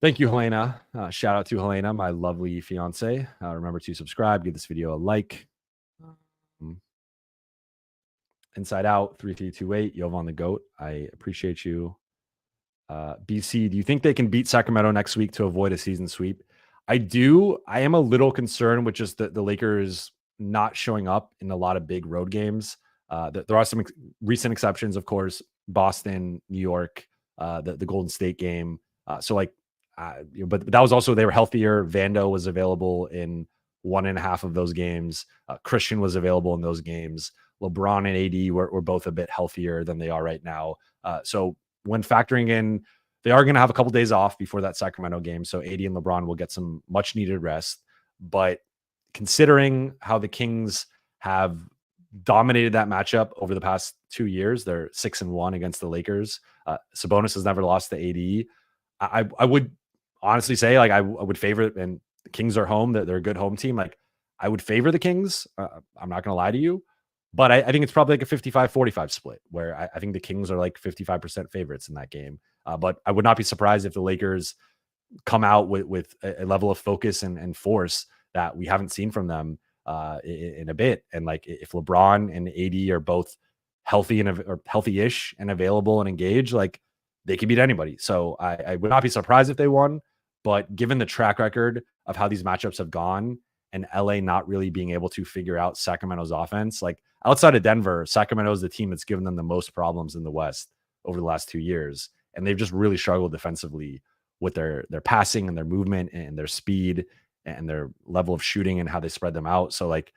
Thank you, Helena. Shout out to Helena, my lovely fiance. Remember to subscribe, give this video a like. Inside Out 3328, Yovan the Goat. I appreciate you. BC, do you think they can beat Sacramento next week to avoid a season sweep? I do. I am a little concerned with just the Lakers not showing up in a lot of big road games. There are some recent exceptions, of course, Boston, New York, the Golden State game. But that was also, they were healthier. Vando was available in 1.5 of those games. Christian was available in those games. LeBron and AD were both a bit healthier than they are right now. So when factoring in, they are going to have a couple days off before that Sacramento game. So AD and LeBron will get some much needed rest. But considering how the Kings have dominated that matchup over the past 2 years, they're 6-1 against the Lakers. Sabonis has never lost to AD. I would honestly say, like, I would favor it, and the Kings are home. They're a good home team. Like, I would favor the Kings. I'm not going to lie to you. But I think it's probably like a 55-45 split, where I think the Kings are like 55% favorites in that game. But I would not be surprised if the Lakers come out with a level of focus and force that we haven't seen from them in a bit. And like if LeBron and AD are both healthy or healthy-ish and available and engaged, like they can beat anybody. So I would not be surprised if they won. But given the track record of how these matchups have gone, and LA not really being able to figure out Sacramento's offense, like outside of Denver, Sacramento is the team that's given them the most problems in the West over the last 2 years. And they've just really struggled defensively with their passing and their movement and their speed and their level of shooting and how they spread them out. So like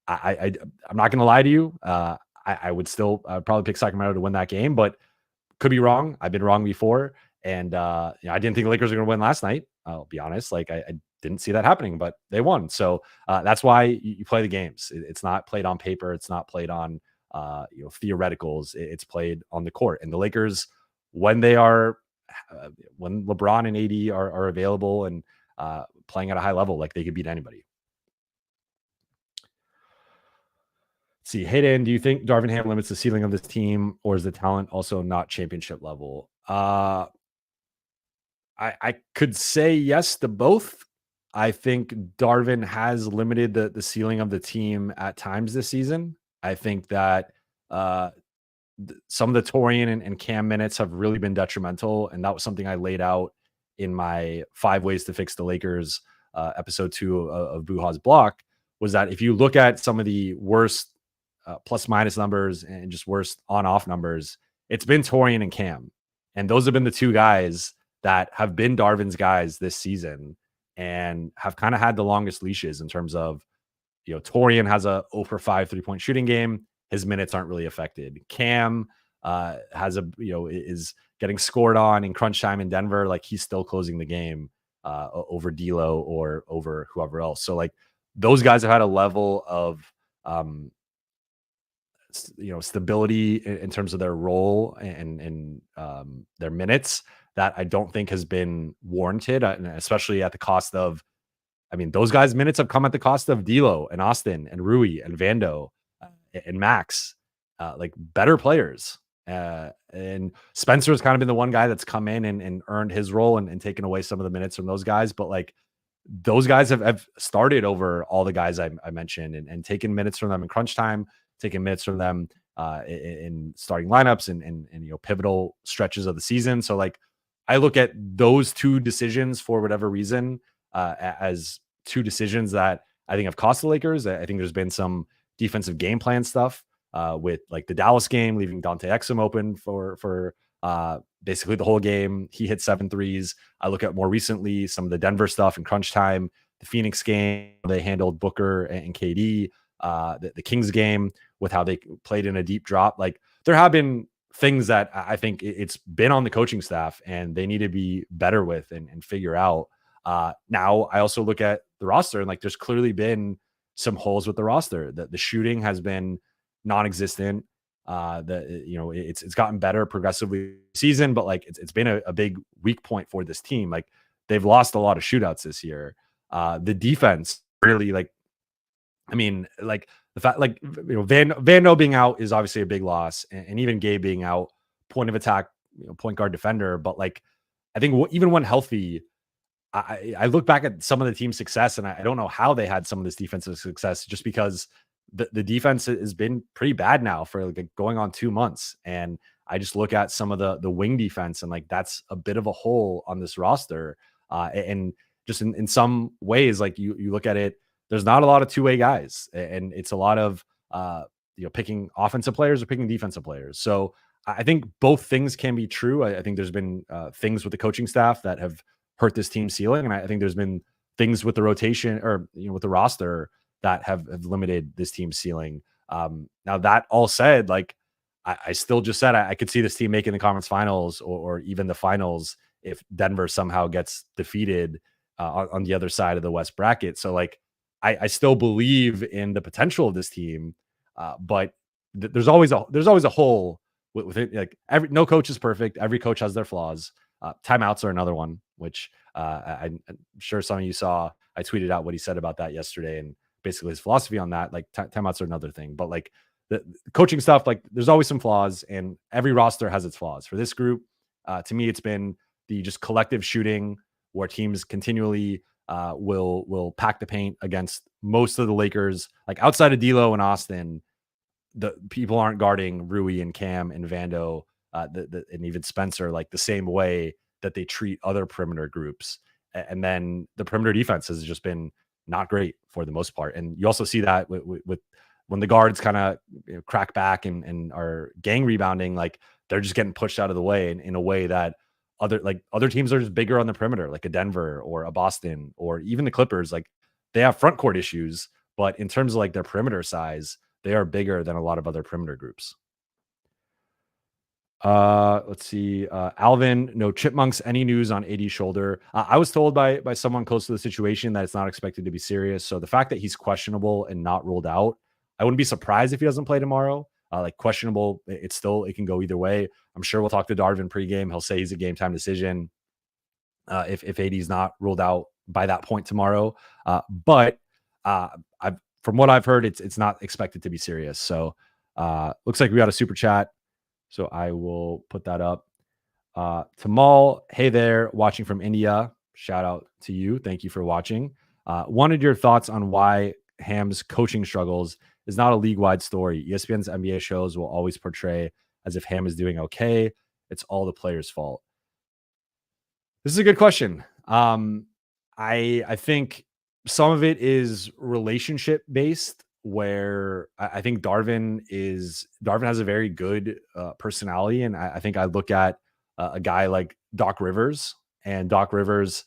I'm not going to lie to you. I would still probably pick Sacramento to win that game, but could be wrong. I've been wrong before. And I didn't think the Lakers were going to win last night. I'll be honest. Like I didn't see that happening, but they won. So that's why you play the games. It's not played on paper. It's not played on theoreticals. It's played on the court. And the Lakers, when they are, when LeBron and AD are available and playing at a high level, like they could beat anybody. Let's see, Hayden, do you think Darvin Ham limits the ceiling of this team, or is the talent also not championship level? I could say yes to both. I think Darvin has limited the ceiling of the team at times this season. I think that some of the Torian and Cam minutes have really been detrimental, and that was something I laid out in my 5 ways to fix the Lakers episode 2 of Buha's block. Was that if you look at some of the worst plus minus numbers and just worst on off numbers, it's been Torian and Cam, and those have been the 2 guys that have been Darvin's guys this season and have kind of had the longest leashes in terms of, Torian has a 0 for 5 3-point shooting game. His minutes aren't really affected. Cam has is getting scored on in crunch time in Denver. Like he's still closing the game over D'Lo or over whoever else. So like those guys have had a level of, stability in terms of their role and their minutes that I don't think has been warranted, and especially at the cost of, those guys' minutes have come at the cost of D'Lo and Austin and Rui and Vando and Max, like better players. And Spencer has kind of been the one guy that's come in and earned his role and taken away some of the minutes from those guys. But like those guys have started over all the guys I mentioned and taken minutes from them in crunch time, taking minutes from them in starting lineups and pivotal stretches of the season. So like I look at those 2 decisions for whatever reason as 2 decisions that I think have cost the Lakers. I think there's been some defensive game plan stuff with like the Dallas game, leaving Dante Exum open for basically the whole game. He hit 7 threes. I look at more recently some of the Denver stuff in crunch time, the Phoenix game, they handled Booker and KD, the Kings game with how they played in a deep drop. Like there have been things that I think it's been on the coaching staff and they need to be better with and figure out. Now I also look at the roster and like there's clearly been some holes with the roster. The shooting has been non-existent. It's gotten better progressively this season, but like it's been a big weak point for this team. Like they've lost a lot of shootouts this year. The defense really the fact Vando being out is obviously a big loss, and even Gabe being out, point of attack, point guard defender. But like I think even when healthy, I look back at some of the team's success, and I don't know how they had some of this defensive success, just because the defense has been pretty bad now for like going on 2 months. And I just look at some of the wing defense, and like that's a bit of a hole on this roster. And just in some ways, like you look at it, there's not a lot of 2-way guys, and it's a lot of picking offensive players or picking defensive players. So I think both things can be true. I think there's been things with the coaching staff that have hurt this team's ceiling, and I think there's been things with the rotation or with the roster that have limited this team's ceiling. Now that all said, like I still just said I could see this team making the conference finals or even the finals if Denver somehow gets defeated on the other side of the West bracket. So like I still believe in the potential of this team, but there's always a hole with it. Like no coach is perfect. Every coach has their flaws. Timeouts are another one, which I'm sure some of you saw. I tweeted out what he said about that yesterday, and basically his philosophy on that. Like timeouts are another thing, but like the coaching stuff, like there's always some flaws, and every roster has its flaws. For this group, to me, it's been the just collective shooting where teams continually will pack the paint against most of the Lakers. Like outside of D'Lo and Austin, the people aren't guarding Rui and Cam and Vando and even Spencer like the same way that they treat other perimeter groups. And then the perimeter defense has just been not great for the most part. And you also see that with when the guards kind of crack back and are gang rebounding, like they're just getting pushed out of the way in a way that other teams are just bigger on the perimeter, like a Denver or a Boston or even the Clippers. Like they have front court issues, but in terms of like their perimeter size, they are bigger than a lot of other perimeter groups. Let's see. Alvin, no chipmunks. Any news on AD's shoulder? I was told by someone close to the situation that it's not expected to be serious. So the fact that he's questionable and not ruled out, I wouldn't be surprised if he doesn't play tomorrow. Like questionable, it can go either way. I'm sure we'll talk to Darvin pregame. He'll say he's a game time decision if AD's not ruled out by that point tomorrow. But from what I've heard, it's not expected to be serious. So looks like we got a super chat. So I will put that up. Tamal, hey there, watching from India. Shout out to you. Thank you for watching. Wanted your thoughts on why Ham's coaching struggles is not a league-wide story. ESPN's NBA shows will always portray as if Ham is doing okay. It's all the players' fault. This is a good question. I think some of it is relationship based, where I think Darvin has a very good personality, and I think I look at a guy like Doc Rivers, and Doc Rivers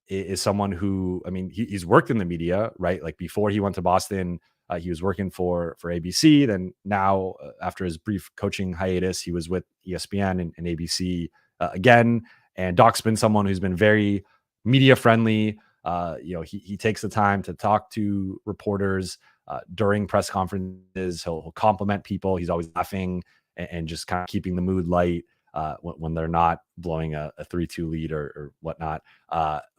is someone who, I mean, he's worked in the media, right? Like before he went to Boston, he was working for ABC. Then now, after his brief coaching hiatus, he was with ESPN and ABC again. And Doc's been someone who's been very media friendly. He takes the time to talk to reporters during press conferences. He'll compliment people. He's always laughing and just kind of keeping the mood light when they're not blowing a 3-2 lead or whatnot.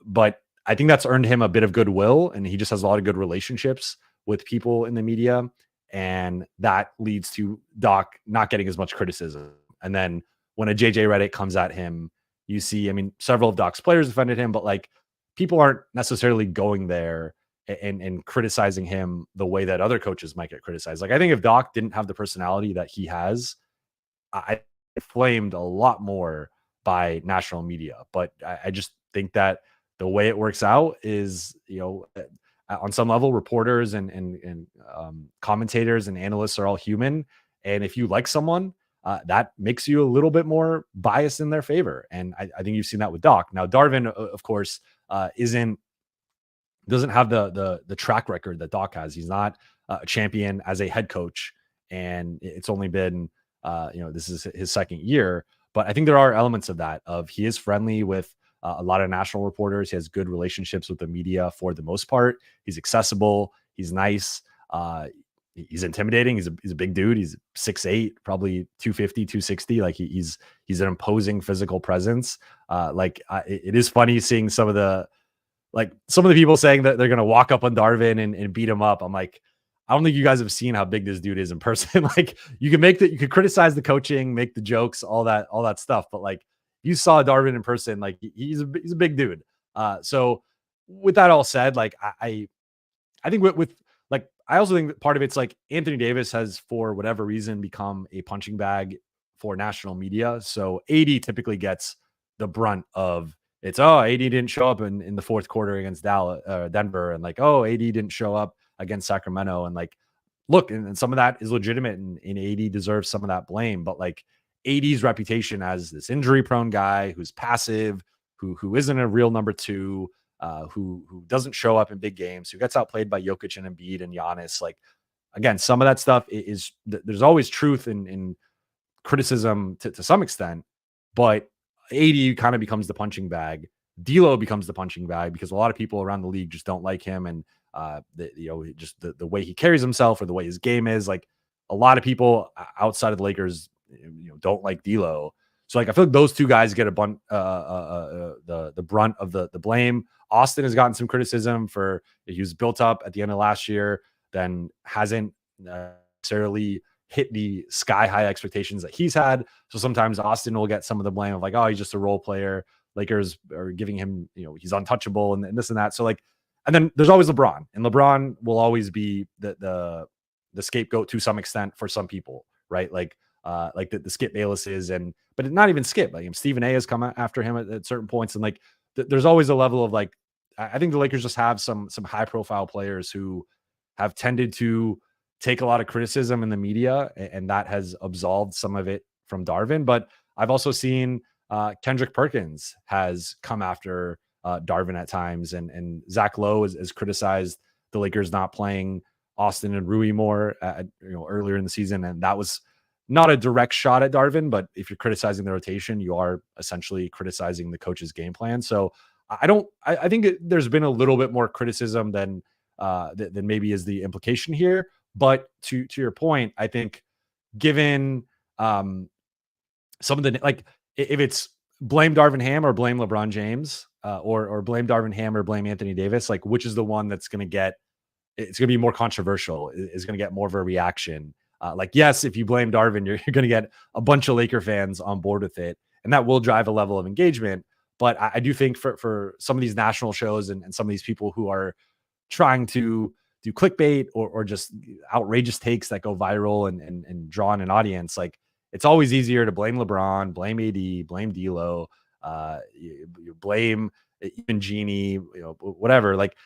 But I think that's earned him a bit of goodwill, and he just has a lot of good relationships with people in the media. And that leads to Doc not getting as much criticism. And then when a JJ Redick comes at him, you see, I mean, several of Doc's players defended him, but like people aren't necessarily going there and criticizing him the way that other coaches might get criticized. Like I think if Doc didn't have the personality that he has, I flamed a lot more by national media. But I just think that the way it works out is, on some level, reporters and commentators and analysts are all human. And if you like someone, that makes you a little bit more biased in their favor. And I think you've seen that with Doc. Now, Darvin, of course, doesn't have the track record that Doc has. He's not a champion as a head coach, and it's only been this is his second year. But I think there are elements of that. Of he is friendly with a lot of national reporters. He has good relationships with the media for the most part. He's accessible. He's nice. He's intimidating. He's a big dude. He's 6'8", probably 250, 260. Like he's an imposing physical presence. It is funny seeing some of the people saying that they're going to walk up on Darvin and beat him up. I'm like, I don't think you guys have seen how big this dude is in person. Like you could criticize the coaching, make the jokes, all that stuff. But like you saw Darvin in person, like he's a big dude. So with that all said, like I think with like, I also think that part of it's like Anthony Davis has, for whatever reason, become a punching bag for national media. So AD typically gets the brunt of AD didn't show up in the fourth quarter against Denver, and like, AD didn't show up against Sacramento. And like, look, and some of that is legitimate, and AD deserves some of that blame. But like AD's reputation as this injury prone guy who's passive, who isn't a real number two, who doesn't show up in big games, who gets outplayed by Jokic and Embiid and Giannis. Like, again, some of that stuff is there's always truth in criticism to some extent, but AD kind of becomes the punching bag. D'Lo becomes the punching bag because a lot of people around the league just don't like him, and just the way he carries himself or the way his game is. Like a lot of people outside of the Lakers, don't like D'Lo. So like I feel like those two guys get the brunt of the blame. Austin has gotten some criticism for he was built up at the end of last year, then hasn't necessarily hit the sky high expectations that he's had. So sometimes Austin will get some of the blame of like, he's just a role player. Lakers are giving him, he's untouchable and this and that. So like, and then there's always LeBron, and LeBron will always be the scapegoat to some extent for some people, right? Like the Skip Baylesses, but not even Skip. Like Stephen A has come after him at certain points, and like there's always a level of like, I think the Lakers just have some high profile players who have tended to take a lot of criticism in the media, and that has absolved some of it from Darvin. But I've also seen Kendrick Perkins has come after Darvin at times, and Zach Lowe has criticized the Lakers not playing Austin and Rui more earlier in the season, and that was not a direct shot at Darvin, but if you're criticizing the rotation, you are essentially criticizing the coach's game plan. So I think there's been a little bit more criticism than maybe is the implication here. But to your point, I think given some of the, like, if it's blame Darvin Ham or blame LeBron James, or blame Darvin Ham or blame Anthony Davis, like, which is the one that's going to get, it's going to be more controversial, is going to get more of a reaction. Like, yes, if you blame Darvin, you're going to get a bunch of Laker fans on board with it, and that will drive a level of engagement. But I do think for some of these national shows and some of these people who are trying to do clickbait or just outrageous takes that go viral and draw in an audience, like, it's always easier to blame LeBron, blame AD, blame D'Lo, you blame even Genie, whatever. Like,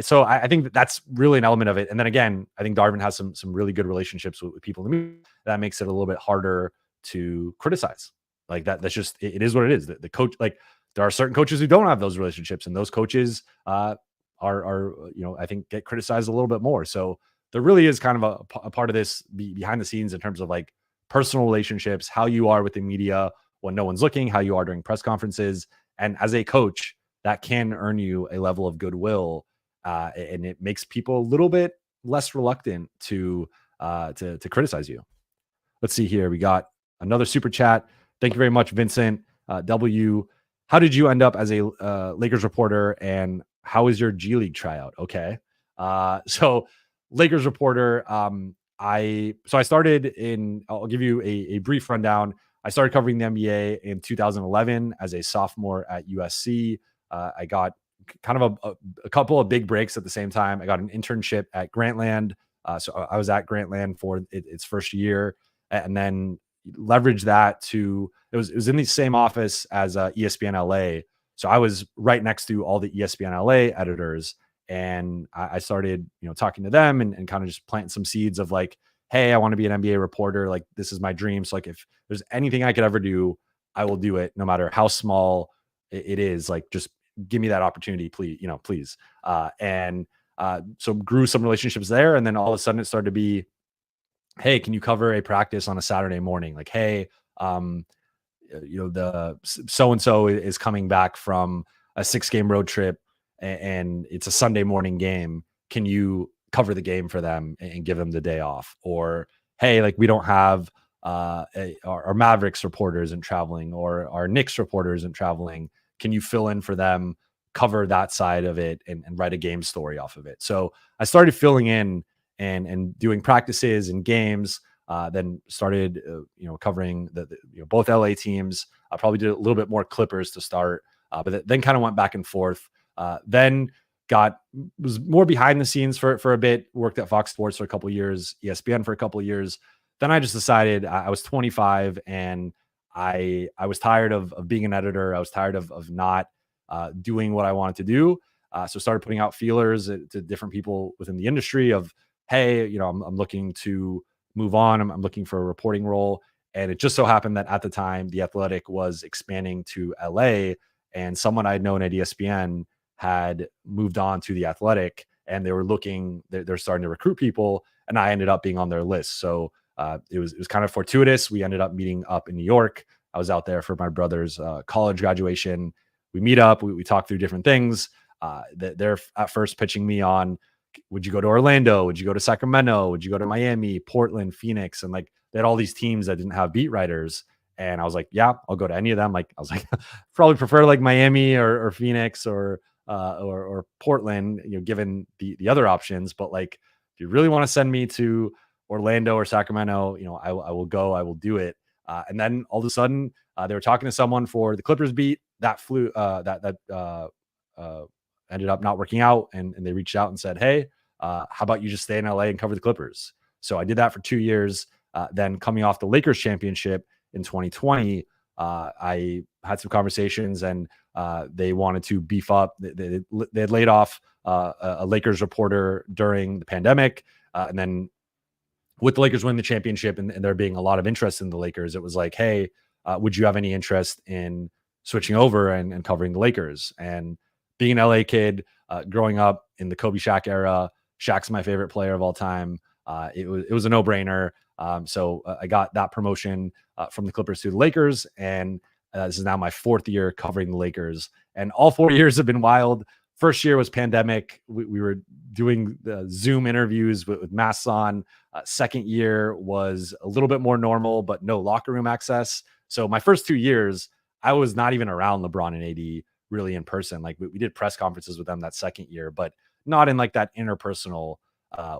so I think that's really an element of it. And then again, I think Darvin has some really good relationships with people in the media. That makes it a little bit harder to criticize. Like, that's just, it is what it is. The coach, like, there are certain coaches who don't have those relationships, and those coaches are I think get criticized a little bit more. So there really is kind of a part of this behind the scenes in terms of like personal relationships, how you are with the media when no one's looking, how you are during press conferences. And as a coach, that can earn you a level of goodwill, and it makes people a little bit less reluctant to criticize you. Let's see here. We got another super chat. Thank you very much, Vincent W. How did you end up as a Lakers reporter, and how is your G League tryout? Okay. So Lakers reporter, I started I'll give you a brief rundown. I started covering the NBA in 2011 as a sophomore at USC. I got kind of a couple of big breaks at the same time. I got an internship at Grantland. So I was at Grantland for its first year, and then leveraged that to, it was in the same office as ESPN LA. So I was right next to all the ESPN LA editors, and I started, talking to them and kind of just planting some seeds of like, hey, I want to be an NBA reporter. Like, this is my dream. So like, if there's anything I could ever do, I will do it, no matter how small it is. Like, just give me that opportunity, please, please. So grew some relationships there. And then all of a sudden it started to be, hey, can you cover a practice on a Saturday morning? Like, hey, the so-and-so is coming back from a 6-game road trip and it's a Sunday morning game. Can you cover the game for them and give them the day off? Or, hey, like, we don't have our Mavericks reporter isn't traveling, or our Knicks reporter isn't traveling. Can you fill in for them, cover that side of it, and write a game story off of it? So I started filling in and doing practices and games. Then started, covering the both LA teams. I probably did a little bit more Clippers to start, but then kind of went back and forth. Then was more behind the scenes for a bit. Worked at Fox Sports for a couple of years, ESPN for a couple of years. Then I just decided, I was 25 and I was tired of being an editor. I was tired of not doing what I wanted to do. So started putting out feelers to different people within the industry of, hey, I'm looking to move on. I'm looking for a reporting role. And it just so happened that at the time, The Athletic was expanding to LA, and someone I'd known at ESPN had moved on to The Athletic, and they were they're starting to recruit people, and I ended up being on their list. So it was kind of fortuitous. We ended up meeting up in New York. I was out there for my brother's college graduation. We meet up, we talk through different things. They're at first pitching me on, would you go to Orlando? Would you go to Sacramento? Would you go to Miami, Portland, Phoenix? And like, they had all these teams that didn't have beat writers. And I was like, yeah, I'll go to any of them. Like, I was like, probably prefer like Miami or Phoenix or Portland, given the other options. But like, if you really want to send me to Orlando or Sacramento, I will go, I will do it. And then all of a sudden they were talking to someone for the Clippers beat that ended up not working out. And they reached out and said, hey, how about you just stay in LA and cover the Clippers? So I did that for 2 years. Then coming off the Lakers championship in 2020, I had some conversations, and they wanted to beef up. They had laid off a Lakers reporter during the pandemic. And then with the Lakers winning the championship and there being a lot of interest in the Lakers, it was like, hey, would you have any interest in switching over and covering the Lakers? And being an LA kid, growing up in the Kobe Shaq era. Shaq's my favorite player of all time. It was a no brainer. So I got that promotion from the Clippers to the Lakers, and this is now my 4th year covering the Lakers, and all 4 years have been wild. First year was pandemic. We were doing the Zoom interviews with masks on. Second year was a little bit more normal, but no locker room access. So my first 2 years, I was not even around LeBron and AD really in person. Like we did press conferences with them that second year, but not in like that interpersonal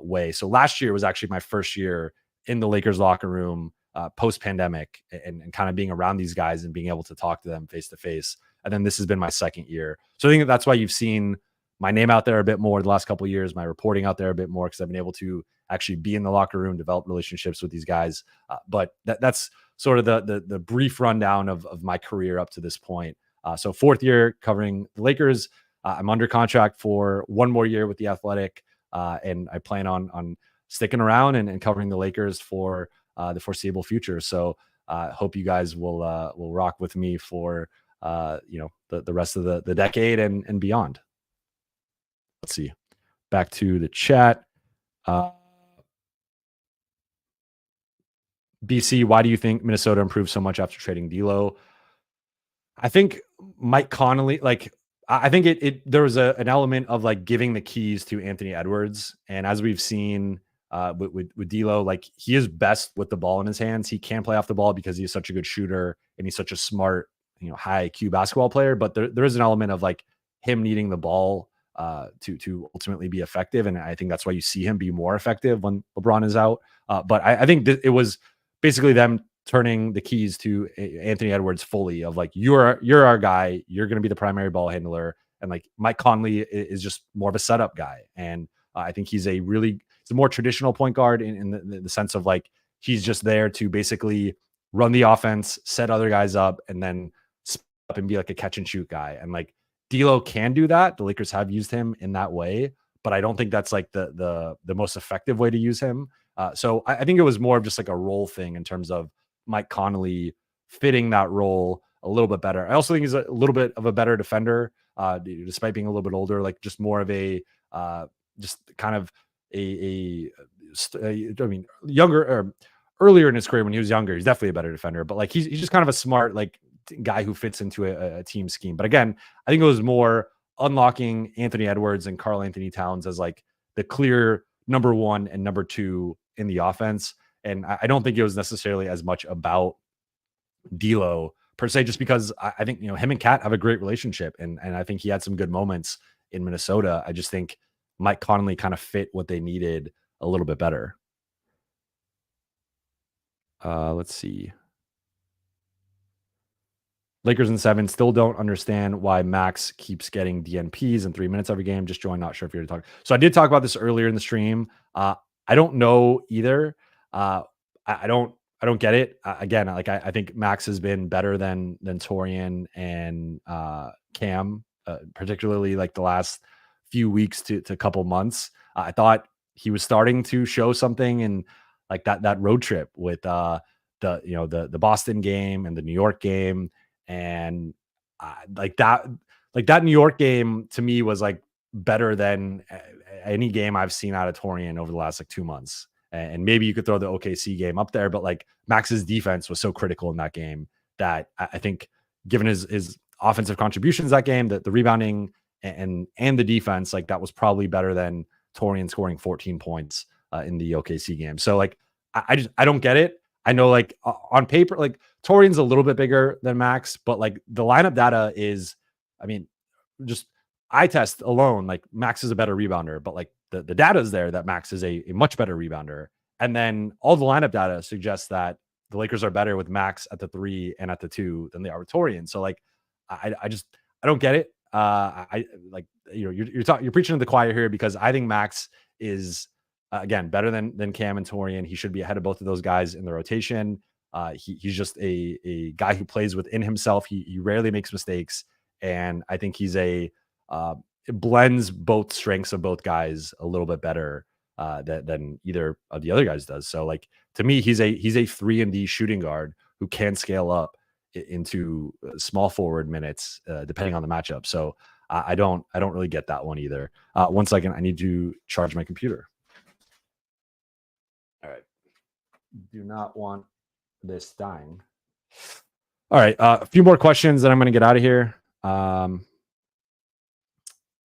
way. So last year was actually my first year in the Lakers locker room post pandemic, and kind of being around these guys and being able to talk to them face to face. And then this has been my second year. So I think that's why you've seen my name out there a bit more the last couple of years, my reporting out there a bit more, because I've been able to actually be in the locker room, develop relationships with these guys. But that's sort of the brief rundown of my career up to this point. So 4th year covering the Lakers. I'm under contract for 1 more year with the Athletic, and I plan on sticking around and covering the Lakers for the foreseeable future. So hope you guys will rock with me for the rest of the decade and beyond. Let's see. Back to the chat. BC, why do you think Minnesota improved so much after trading D'Lo? I think Mike Conley, like I think there was an element of like giving the keys to Anthony Edwards, and as we've seen with D'Lo, like he is best with the ball in his hands. He can play off the ball because he's such a good shooter and he's such a smart, high IQ basketball player. But there is an element of like him needing the ball to ultimately be effective, and I think that's why you see him be more effective when LeBron is out. But I think it was basically them turning the keys to Anthony Edwards fully, of like, you're our guy, you're going to be the primary ball handler. And like Mike Conley is just more of a setup guy. And I think he's a more traditional point guard in the sense of like, he's just there to basically run the offense, set other guys up, and then split up and be like a catch and shoot guy. And like D'Lo can do that. The Lakers have used him in that way, but I don't think that's like the most effective way to use him. So I think it was more of just like a role thing in terms of Mike Conley fitting that role a little bit better. I also think he's a little bit of a better defender, despite being a little bit older, like just more of a, just kind of younger or earlier in his career when he was younger, he's definitely a better defender, but like, he's just kind of a smart, like guy who fits into a team scheme. But again, I think it was more unlocking Anthony Edwards and Karl Anthony Towns as like the clear number 1 and number 2 in the offense. And I don't think it was necessarily as much about D'Lo per se, just because I think, him and Cat have a great relationship. And I think he had some good moments in Minnesota. I just think Mike Conley kind of fit what they needed a little bit better. Let's see. Lakers in 7 still don't understand why Max keeps getting DNPs in 3 minutes every game. Just join. Not sure if you're talking. So I did talk about this earlier in the stream. I don't know either. I don't get it. Again, like I think Max has been better than Torian and Cam, particularly like the last few weeks to couple months. I thought he was starting to show something in like that road trip with the Boston game and the New York game, and like that New York game to me was like better than any game I've seen out of Torian over the last like 2 months. And maybe you could throw the OKC game up there, but like Max's defense was so critical in that game that I think, given his offensive contributions that game, that the rebounding and the defense, like that was probably better than Torian scoring 14 points in the OKC game. So like I don't get it. I know like on paper, like Torian's a little bit bigger than Max, but like the lineup data is, I mean, just eye test alone, like Max is a better rebounder, but like the data is there that Max is a much better rebounder. And then all the lineup data suggests that the Lakers are better with Max at the 3 and at the 2 than they are with Torian. So like, I don't get it. I like, you're preaching to the choir here, because I think Max is again better than Cam and Torian. He should be ahead of both of those guys in the rotation. He's just a guy who plays within himself. He rarely makes mistakes, and I think he's it blends both strengths of both guys a little bit better than either of the other guys does. So like, to me, he's a 3-and-D shooting guard who can scale up into small forward minutes depending on the matchup. So I don't really get that one either. 1 second, I need to charge my computer. All right. Do not want this dying. All right. A few more questions that I'm going to get out of here.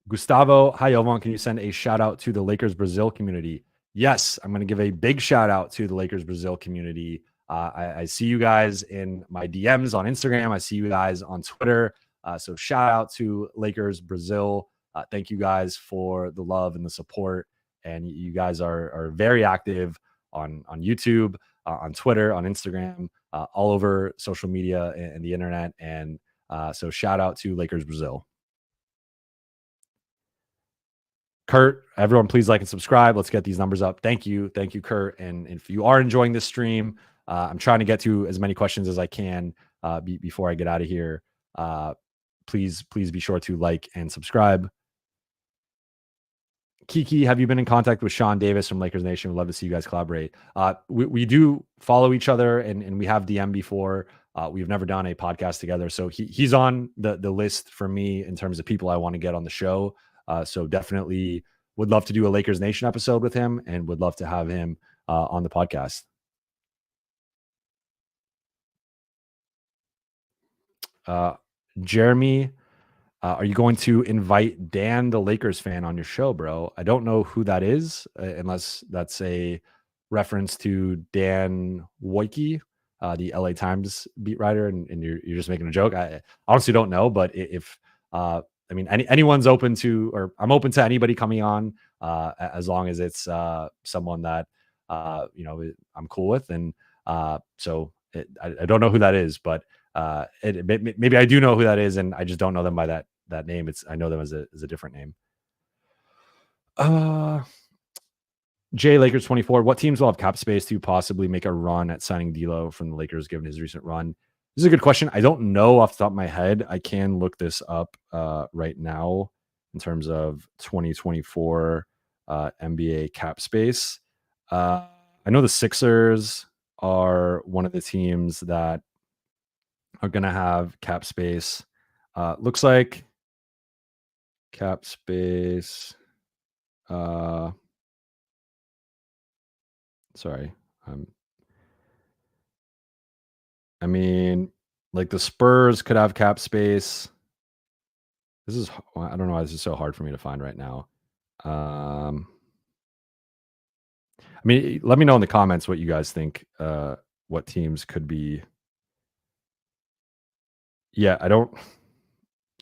Gustavo, hi, Jovan. Can you send a shout out to the Lakers Brazil community? Yes, I'm going to give a big shout out to the Lakers Brazil community. I see you guys in my DMs on Instagram. I see you guys on Twitter. So shout out to Lakers Brazil. Thank you guys for the love and the support. And you guys are very active on YouTube, on Twitter, on Instagram, all over social media and the internet. And so shout out to Lakers Brazil. Kurt, everyone, please like and subscribe. Let's get these numbers up. Thank you. Thank you, Kurt. And if you are enjoying this stream, I'm trying to get to as many questions as I can before I get out of here. Please be sure to like and subscribe. Kiki, have you been in contact with Sean Davis from Lakers Nation? We'd love to see you guys collaborate. We do follow each other and we have DM before. We've never done a podcast together. So he's on the list for me in terms of people I want to get on the show. So definitely would love to do a Lakers Nation episode with him and would love to have him on the podcast. Jeremy, are you going to invite Dan, the Lakers fan, on your show, bro? I don't know who that is, unless that's a reference to Dan Wojcicki, the LA Times beat writer, and you're just making a joke. I honestly don't know, but if I mean, anyone's open to, or I'm open to anybody coming on, as long as it's someone that I'm cool with, and so I don't know who that is, but maybe I do know who that is, and I just don't know them by that name. I know them as a different name. J Lakers 24. What teams will have cap space to possibly make a run at signing D'Lo from the Lakers, given his recent run? This is a good question. I don't know off the top of my head. I can look this up right now in terms of 2024 NBA cap space. I know the Sixers are one of the teams that are going to have cap space. Looks like cap space. Sorry. I mean, like the Spurs could have cap space. I don't know why this is so hard for me to find right now. I mean, let me know in the comments what you guys think, what teams could be. Yeah,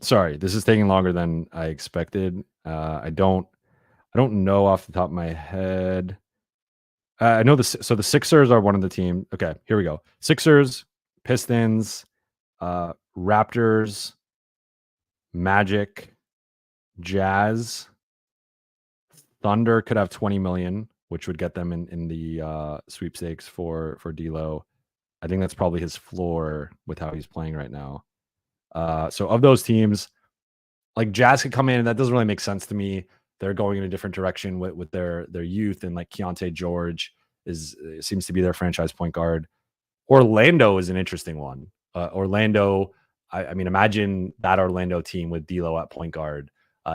sorry, this is taking longer than I expected. I don't know off the top of my head. I know the Sixers are one of the team. Okay, here we go. Sixers, Pistons, Raptors, Magic, Jazz, Thunder could have 20 million, which would get them in the sweepstakes for D'Lo. I think that's probably his floor with how he's playing right now. So of those teams, like Jazz could come in, and that doesn't really make sense to me. They're going in a different direction with their youth, and like Keontae George seems to be their franchise point guard. Orlando is an interesting one. Orlando, I mean, imagine that Orlando team with D'Lo at point guard.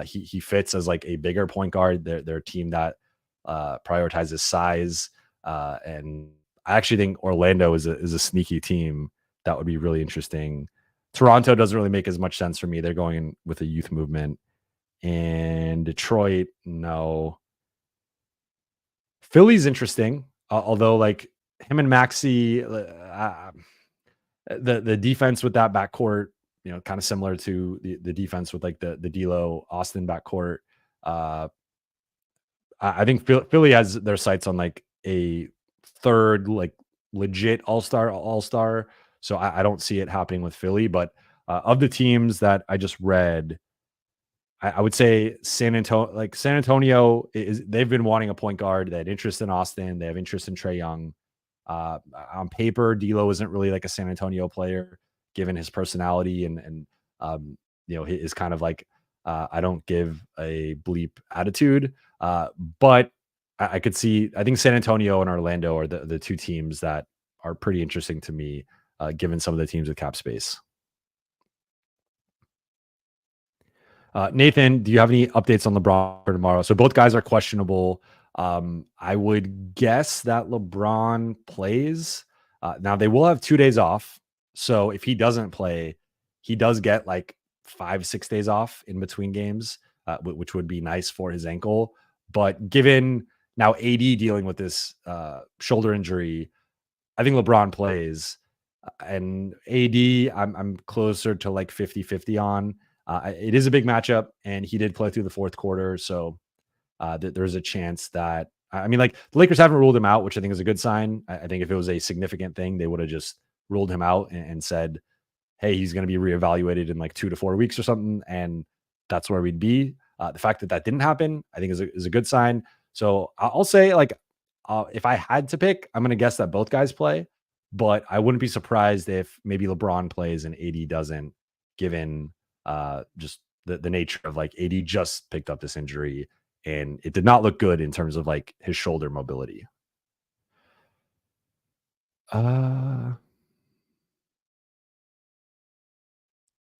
He fits as like a bigger point guard. They're a team that prioritizes size, and I actually think Orlando is a sneaky team that would be really interesting. Toronto doesn't really make as much sense for me. They're going in with a youth movement. And Detroit, no. Philly's interesting, although like him and Maxey, the defense with that backcourt, kind of similar to the defense with like the D'Lo Austin backcourt. I think Philly has their sights on like a third, like legit all-star. So I don't see it happening with Philly, but of the teams that I just read, I would say San Antonio they've been wanting a point guard. They had interest in Austin. They have interest in Trae Young. On paper, D'Lo isn't really like a San Antonio player, given his personality and his kind of like I don't give a bleep attitude. But I could see. I think San Antonio and Orlando are the two teams that are pretty interesting to me, given some of the teams with cap space. Nathan, do you have any updates on LeBron for tomorrow? So both guys are questionable. I would guess that LeBron plays. Now they will have 2 days off. So if he doesn't play, he does get like 5, 6 days off in between games, which would be nice for his ankle. But given now AD dealing with this shoulder injury, I think LeBron plays. And AD, I'm closer to like 50-50 on. It is a big matchup, and he did play through the fourth quarter. So there's a chance that, I mean, like the Lakers haven't ruled him out, which I think is a good sign. I think if it was a significant thing, they would have just ruled him out and said, hey, he's going to be reevaluated in like 2 to 4 weeks or something. And that's where we'd be. The fact that that didn't happen, I think is a good sign. So I'll say like, if I had to pick, I'm going to guess that both guys play, but I wouldn't be surprised if maybe LeBron plays and AD doesn't, given just the nature of like AD just picked up this injury and it did not look good in terms of like his shoulder mobility. Uh,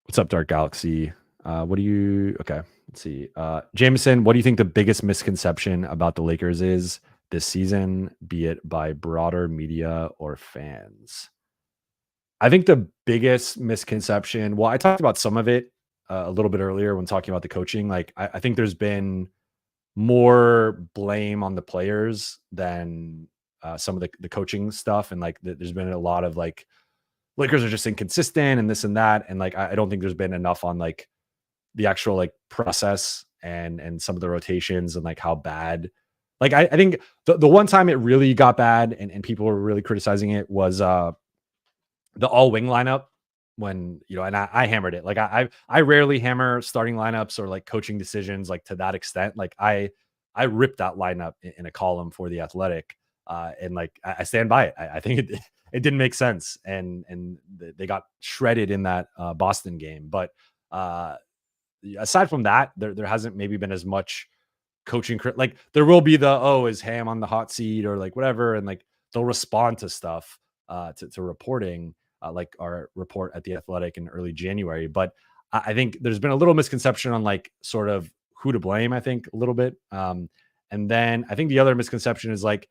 what's up, Dark Galaxy? What do you? Okay, let's see. Jameson, what do you think the biggest misconception about the Lakers is this season, be it by broader media or fans? I think the biggest misconception. Well, I talked about some of it a little bit earlier when talking about the coaching. Like, I think there's been more blame on the players than some of the coaching stuff, and like there's been a lot of like Lakers are just inconsistent and this and that, and like I don't think there's been enough on like the actual like process and some of the rotations and like how bad. Like I think the one time it really got bad and people were really criticizing it was the all wing lineup when, and I hammered it. Like I rarely hammer starting lineups or like coaching decisions like to that extent. Like I ripped that lineup in a column for the Athletic, and like I stand by it. I think it didn't make sense, and they got shredded in that Boston game. But uh, aside from that, there hasn't maybe been as much coaching. Like there will be the, oh, is Ham on the hot seat or like whatever, and like they'll respond to stuff to reporting, like our report at the Athletic in early January. But I think there's been a little misconception on like sort of who to blame. I think a little bit, and then I think the other misconception is like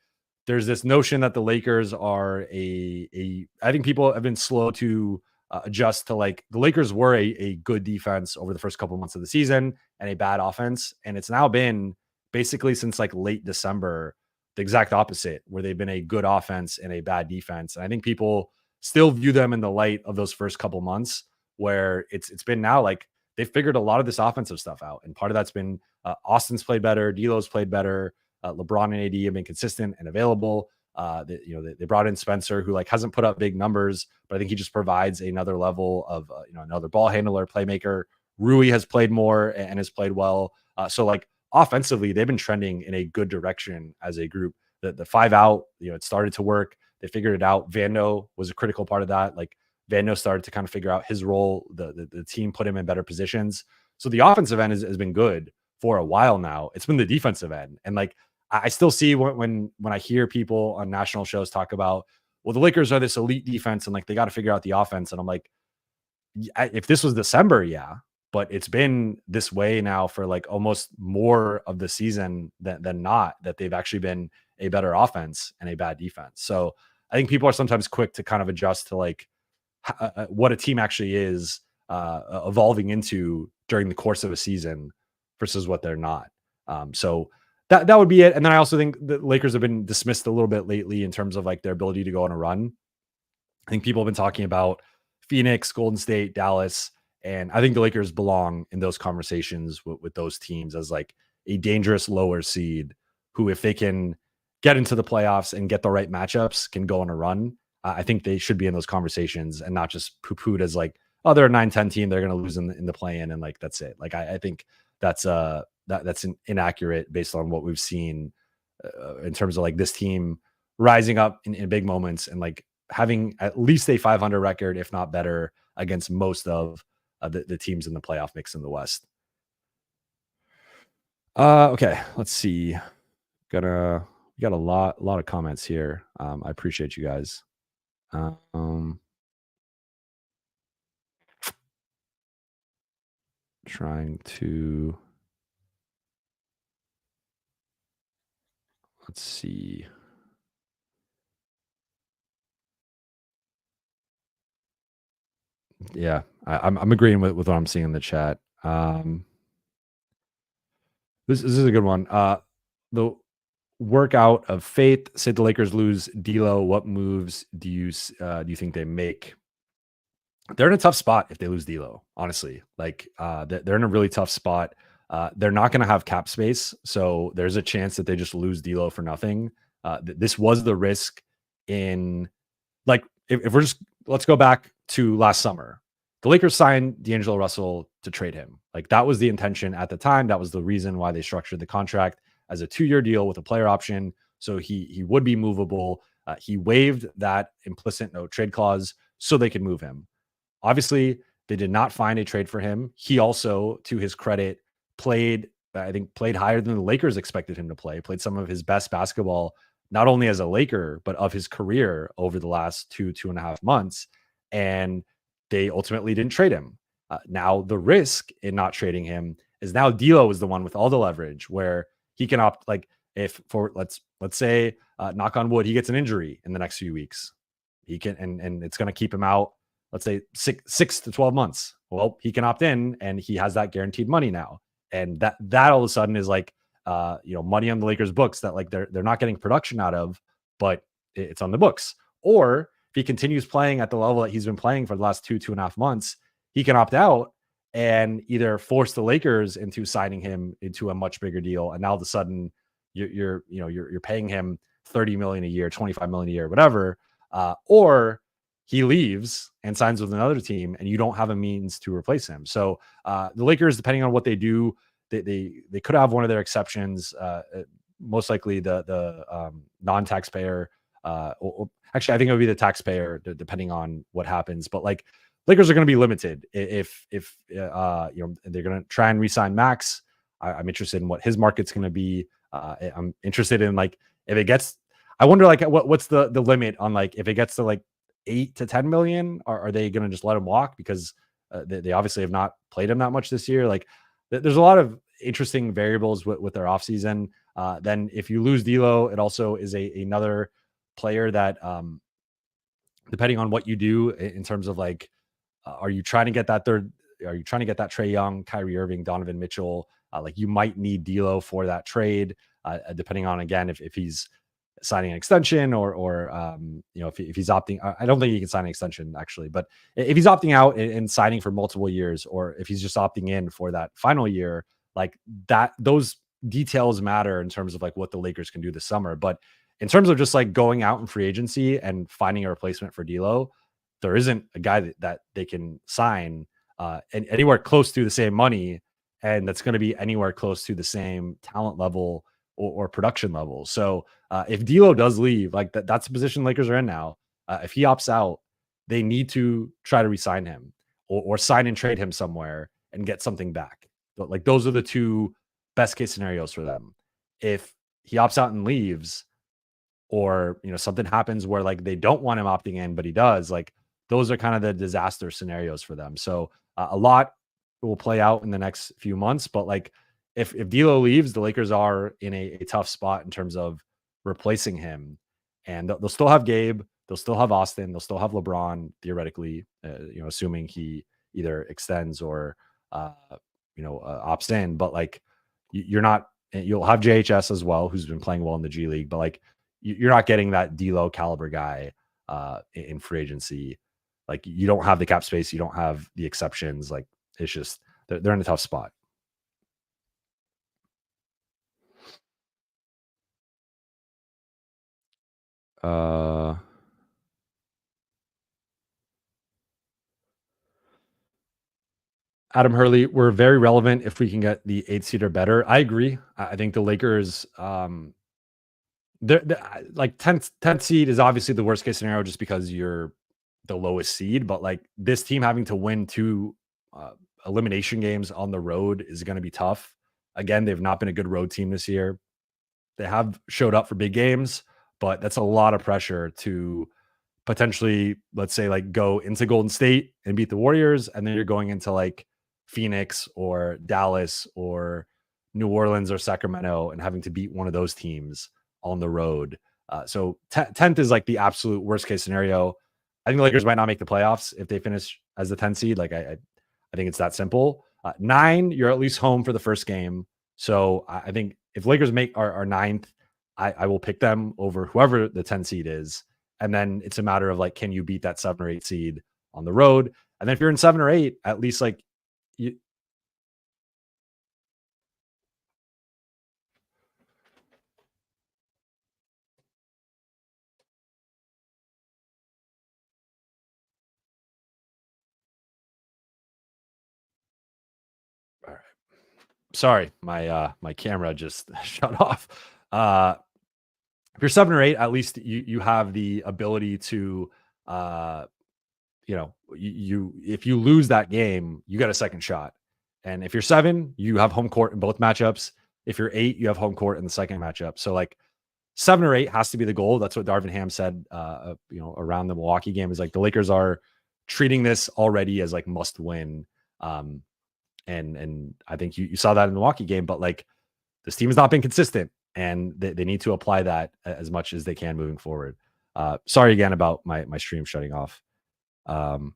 there's this notion that the Lakers are a. I think people have been slow to adjust to like the Lakers were a good defense over the first couple of months of the season and a bad offense, and it's now been basically since like late December the exact opposite, where they've been a good offense and a bad defense. And I think people still view them in the light of those first couple months, where it's been now like they've figured a lot of this offensive stuff out, and part of that's been Austin's played better, D'Lo's played better, LeBron and AD have been consistent and available. They brought in Spencer, who like hasn't put up big numbers, but I think he just provides another level of another ball handler, playmaker. Rui has played more and has played well. So like offensively, they've been trending in a good direction as a group. The five out, it started to work. They figured it out. Vando was a critical part of that. Like Vando started to kind of figure out his role. The team put him in better positions. So the offensive end has been good for a while now. It's been the defensive end, and like I still see when I hear people on national shows talk about, well, the Lakers are this elite defense and like they got to figure out the offense. And I'm like, if this was December, yeah, but it's been this way now for like almost more of the season than not, that they've actually been a better offense and a bad defense. So I think people are sometimes quick to kind of adjust to like what a team actually is evolving into during the course of a season versus what they're not. So that would be it. And then I also think the Lakers have been dismissed a little bit lately in terms of like their ability to go on a run. I think people have been talking about Phoenix, Golden State, Dallas, and I think the Lakers belong in those conversations with those teams as like a dangerous lower seed who, if they can get into the playoffs and get the right matchups, can go on a run. I think they should be in those conversations and not just poo-pooed as like, oh, they're a 9-10 team, they're going to lose in the play-in, and like that's it. Like I think that's that's inaccurate based on what we've seen in terms of like this team rising up in big moments and like having at least a 500 record, if not better, against most of the teams in the playoff mix in the West. Okay, let's see. We got a lot of comments here. I appreciate you guys. Um, Trying to, let's see. Yeah, I'm agreeing with what I'm seeing in the chat. This is a good one. The workout of faith. Say the Lakers lose D'Lo. What moves do you think they make? They're in a tough spot if they lose D'Lo. Honestly, like they're in a really tough spot. They're not going to have cap space, so there's a chance that they just lose D'Lo for nothing. This was the risk in like if we're just let's go back to last summer. The Lakers signed D'Angelo Russell to trade him. Like that was the intention at the time. That was the reason why they structured the contract as a 2-year deal with a player option. So he would be movable. He waived that implicit no trade clause so they could move him. Obviously, they did not find a trade for him. He also, to his credit, played, I think, played higher than the Lakers expected him to play, played some of his best basketball, not only as a Laker, but of his career over the last 2.5 months. And they ultimately didn't trade him. Now, the risk in not trading him is now D'Lo is the one with all the leverage where he can opt, like, if for let's say, knock on wood, he gets an injury in the next few weeks. He can, and it's going to keep him out, let's say 6 to 12 months. Well, he can opt in and he has that guaranteed money now. And that all of a sudden is like money on the Lakers books that like they're not getting production out of, but it's on the books. Or if he continues playing at the level that he's been playing for the last 2.5 months, he can opt out and either force the Lakers into signing him into a much bigger deal. And now all of a sudden you're paying him 30 million a year, 25 million a year, whatever. Or he leaves and signs with another team and you don't have a means to replace him. So the Lakers, depending on what they do, they could have one of their exceptions, most likely the non-taxpayer, or actually I think it would be the taxpayer depending on what happens. But like Lakers are going to be limited if they're going to try and re-sign Max. I'm interested in what his market's going to be. I'm interested in like if it gets, I wonder like what's the limit on like if it gets to like 8 to 10 million, are they going to just let him walk because they obviously have not played him that much this year? Like there's a lot of interesting variables with their offseason. Then if you lose D'Lo, it also is another player that depending on what you do in terms of like, are you trying to get that third? Are you trying to get that Trae Young, Kyrie Irving, Donovan Mitchell? Like you might need D'Lo for that trade, depending on again if he's signing an extension or if he's opting. I don't think he can sign an extension actually, but if he's opting out and signing for multiple years, or if he's just opting in for that final year, like that, those details matter in terms of like what the Lakers can do this summer. But in terms of just like going out in free agency and finding a replacement for D'Lo, there isn't a guy that they can sign and anywhere close to the same money, and that's going to be anywhere close to the same talent level or production level. So if D'Lo does leave, like that's the position Lakers are in now. If he opts out, they need to try to re-sign him or sign and trade him somewhere and get something back. But like those are the two best case scenarios for them. If he opts out and leaves, or something happens where like they don't want him opting in, but he does, like those are kind of the disaster scenarios for them. So a lot will play out in the next few months. But like if D'Lo leaves, the Lakers are in a tough spot in terms of replacing him, and they'll still have Gabe, they'll still have Austin, they'll still have LeBron theoretically, assuming he either extends or opts in. But like you're not, you'll have JHS as well, who's been playing well in the G League, but like you're not getting that D'Lo caliber guy in free agency. Like you don't have the cap space, you don't have the exceptions. Like it's just they're in a tough spot. Uh, Adam Hurley, we're very relevant if we can get the 8 seed or better. I agree. I think the Lakers, like 10th seed is obviously the worst case scenario just because you're the lowest seed. But like this team having to win 2 elimination games on the road is going to be tough. Again, they've not been a good road team this year. They have showed up for big games, but that's a lot of pressure to potentially, let's say, like go into Golden State and beat the Warriors, and then you're going into like Phoenix or Dallas or New Orleans or Sacramento and having to beat one of those teams on the road. So 10th is like the absolute worst case scenario. I think the Lakers might not make the playoffs if they finish as the 10th seed. Like I think it's that simple. 9, you're at least home for the first game. So I think if Lakers make our 9th, I will pick them over whoever the 10 seed is. And then it's a matter of like, can you beat that 7 or 8 seed on the road? And then if you're in 7 or 8, at least like you. All right. Sorry, my camera just shut off. If you're 7 or 8, at least you have the ability to uh you if you lose that game, you get a second shot. And if you're 7, you have home court in both matchups. If you're 8, you have home court in the second matchup. So like 7 or 8 has to be the goal. That's what Darvin Ham said around the Milwaukee game, is like the Lakers are treating this already as like must win. And I think you saw that in the Milwaukee game, but like this team has not been consistent, and they need to apply that as much as they can moving forward. Sorry again about my stream shutting off. Um,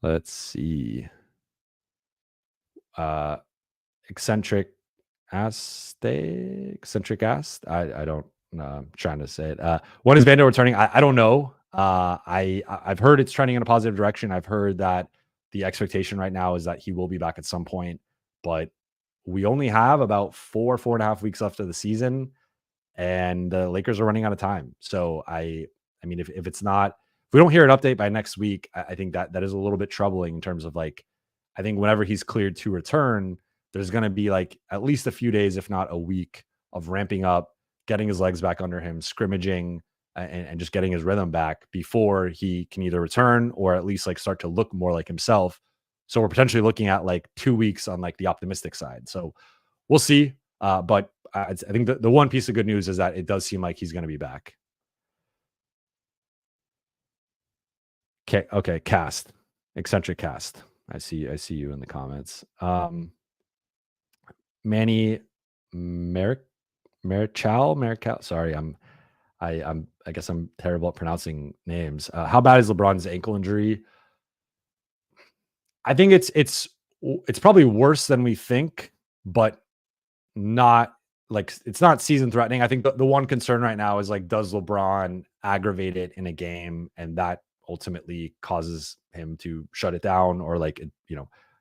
let's see. Uh, eccentric asked. I don't know. I'm trying to say it. When is Vando returning? I don't know. I've heard it's trending in a positive direction. I've heard that the expectation right now is that he will be back at some point, but we only have about 4.5 weeks left of the season, and the Lakers are running out of time. So I mean, if it's not, if we don't hear an update by next week, I think that is a little bit troubling in terms of like, I think whenever he's cleared to return, there's going to be like at least a few days, if not a week, of ramping up, getting his legs back under him, scrimmaging, and just getting his rhythm back before he can either return or at least like start to look more like himself. So we're potentially looking at like 2 weeks on like the optimistic side. So we'll see. But I think the one piece of good news is that it does seem like he's going to be back. Okay, cast. Eccentric cast. I see you in the comments. Manny Merrick Marichal. Sorry, I guess I'm terrible at pronouncing names. How bad is LeBron's ankle injury? I think it's probably worse than we think, but not like it's not season threatening. I think the one concern right now is like, does LeBron aggravate it in a game, and that ultimately causes him to shut it down, or like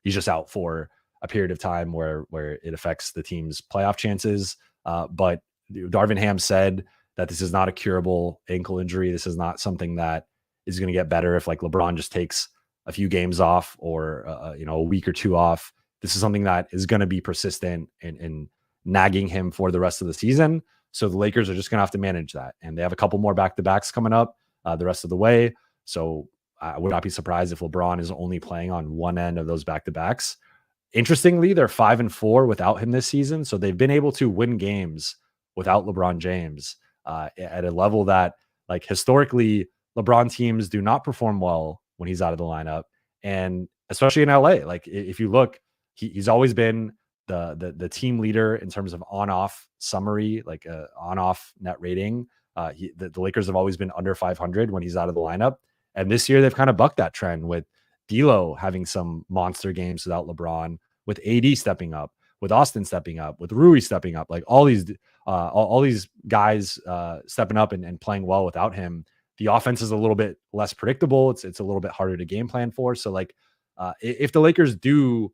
he's just out for a period of time where it affects the team's playoff chances. But Darvin Ham said that this is not a curable ankle injury. This is not something that is going to get better if like LeBron just takes a few games off, or a week or two off. This is something that is going to be persistent and nagging him for the rest of the season. So the Lakers are just going to have to manage that. And they have a couple more back-to-backs coming up the rest of the way. So I would not be surprised if LeBron is only playing on one end of those back-to-backs. Interestingly, they're 5-4 without him this season. So they've been able to win games without LeBron James at a level that, like, historically, LeBron teams do not perform well when he's out of the lineup. And especially in LA, like if you look, he's always been the team leader in terms of on-off summary, like on-off net rating. The Lakers have always been under 500 when he's out of the lineup. And this year they've kind of bucked that trend with D'Lo having some monster games without LeBron, with AD stepping up, with Austin stepping up, with Rui stepping up, like all these guys stepping up and playing well without him. The offense is a little bit less predictable. It's a little bit harder to game plan for. So like if the Lakers do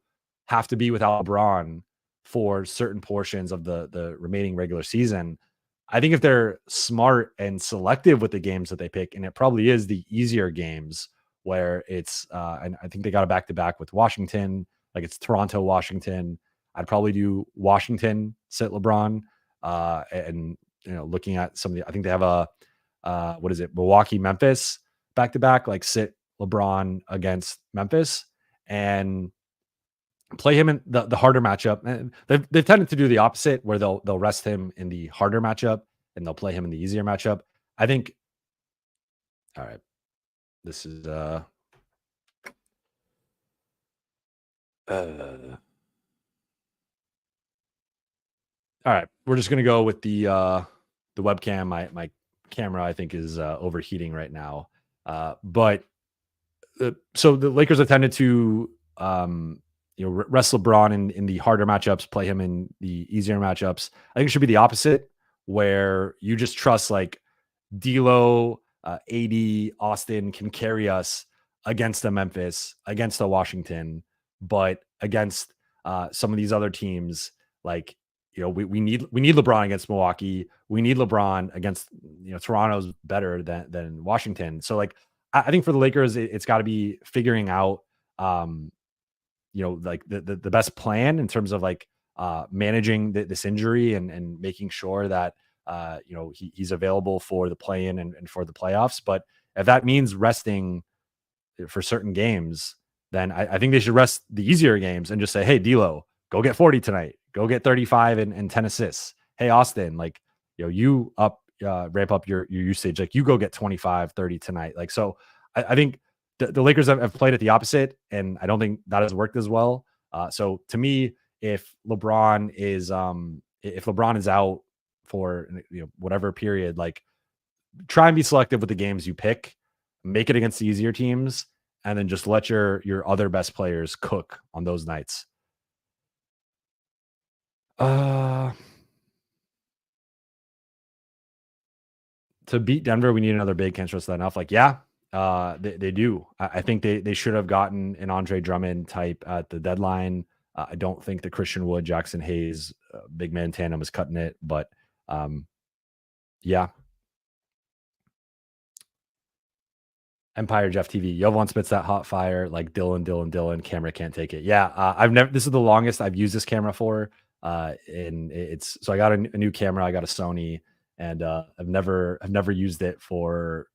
have to be without LeBron for certain portions of the remaining regular season, I think if they're smart and selective with the games that they pick, and it probably is the easier games where it's and I think they got a back-to-back with Washington, like it's Toronto, Washington. I'd probably do Washington, sit LeBron, and looking at some of the, I think they have a what is it, Milwaukee, Memphis back-to-back, like sit LeBron against Memphis and play him in the harder matchup. And they've tended to do the opposite, where they'll rest him in the harder matchup and they'll play him in the easier matchup. I think. All right, this is All right, we're just gonna go with the webcam. My camera, I think, is overheating right now. But so the Lakers have tended to rest LeBron in the harder matchups, play him in the easier matchups. I think it should be the opposite, where you just trust like D'Lo, AD, Austin can carry us against the Memphis, against the Washington, but against some of these other teams, like we need LeBron against Milwaukee. We need LeBron against Toronto's better than Washington. So like I think for the Lakers, it's got to be figuring out like the best plan in terms of like managing this injury and making sure that he's available for the play-in and for the playoffs. But if that means resting for certain games, then I think they should rest the easier games and just say, hey, D'Lo, go get 40 tonight. Go get 35 and 10 assists. Hey, Austin, like, you ramp up your usage. Like, you go get 25, 30 tonight. Like, so I think the Lakers have played it the opposite, and I don't think that has worked as well. So to me, if LeBron is out for whatever period, like, try and be selective with the games you pick, make it against the easier teams, and then just let your other best players cook on those nights. Uh to beat Denver, we need another big. Can't stress that enough. Like, yeah, they do. I think they should have gotten an Andre Drummond type at the deadline. I don't think the Christian Wood, Jackson Hayes, big man tandem was cutting it, but yeah. Empire Jeff TV. Jovan spits that hot fire like Dylan. Camera can't take it. Yeah, I've never. This is the longest I've used this camera for, and it's so I got a new camera. I got a Sony, and I've never used it for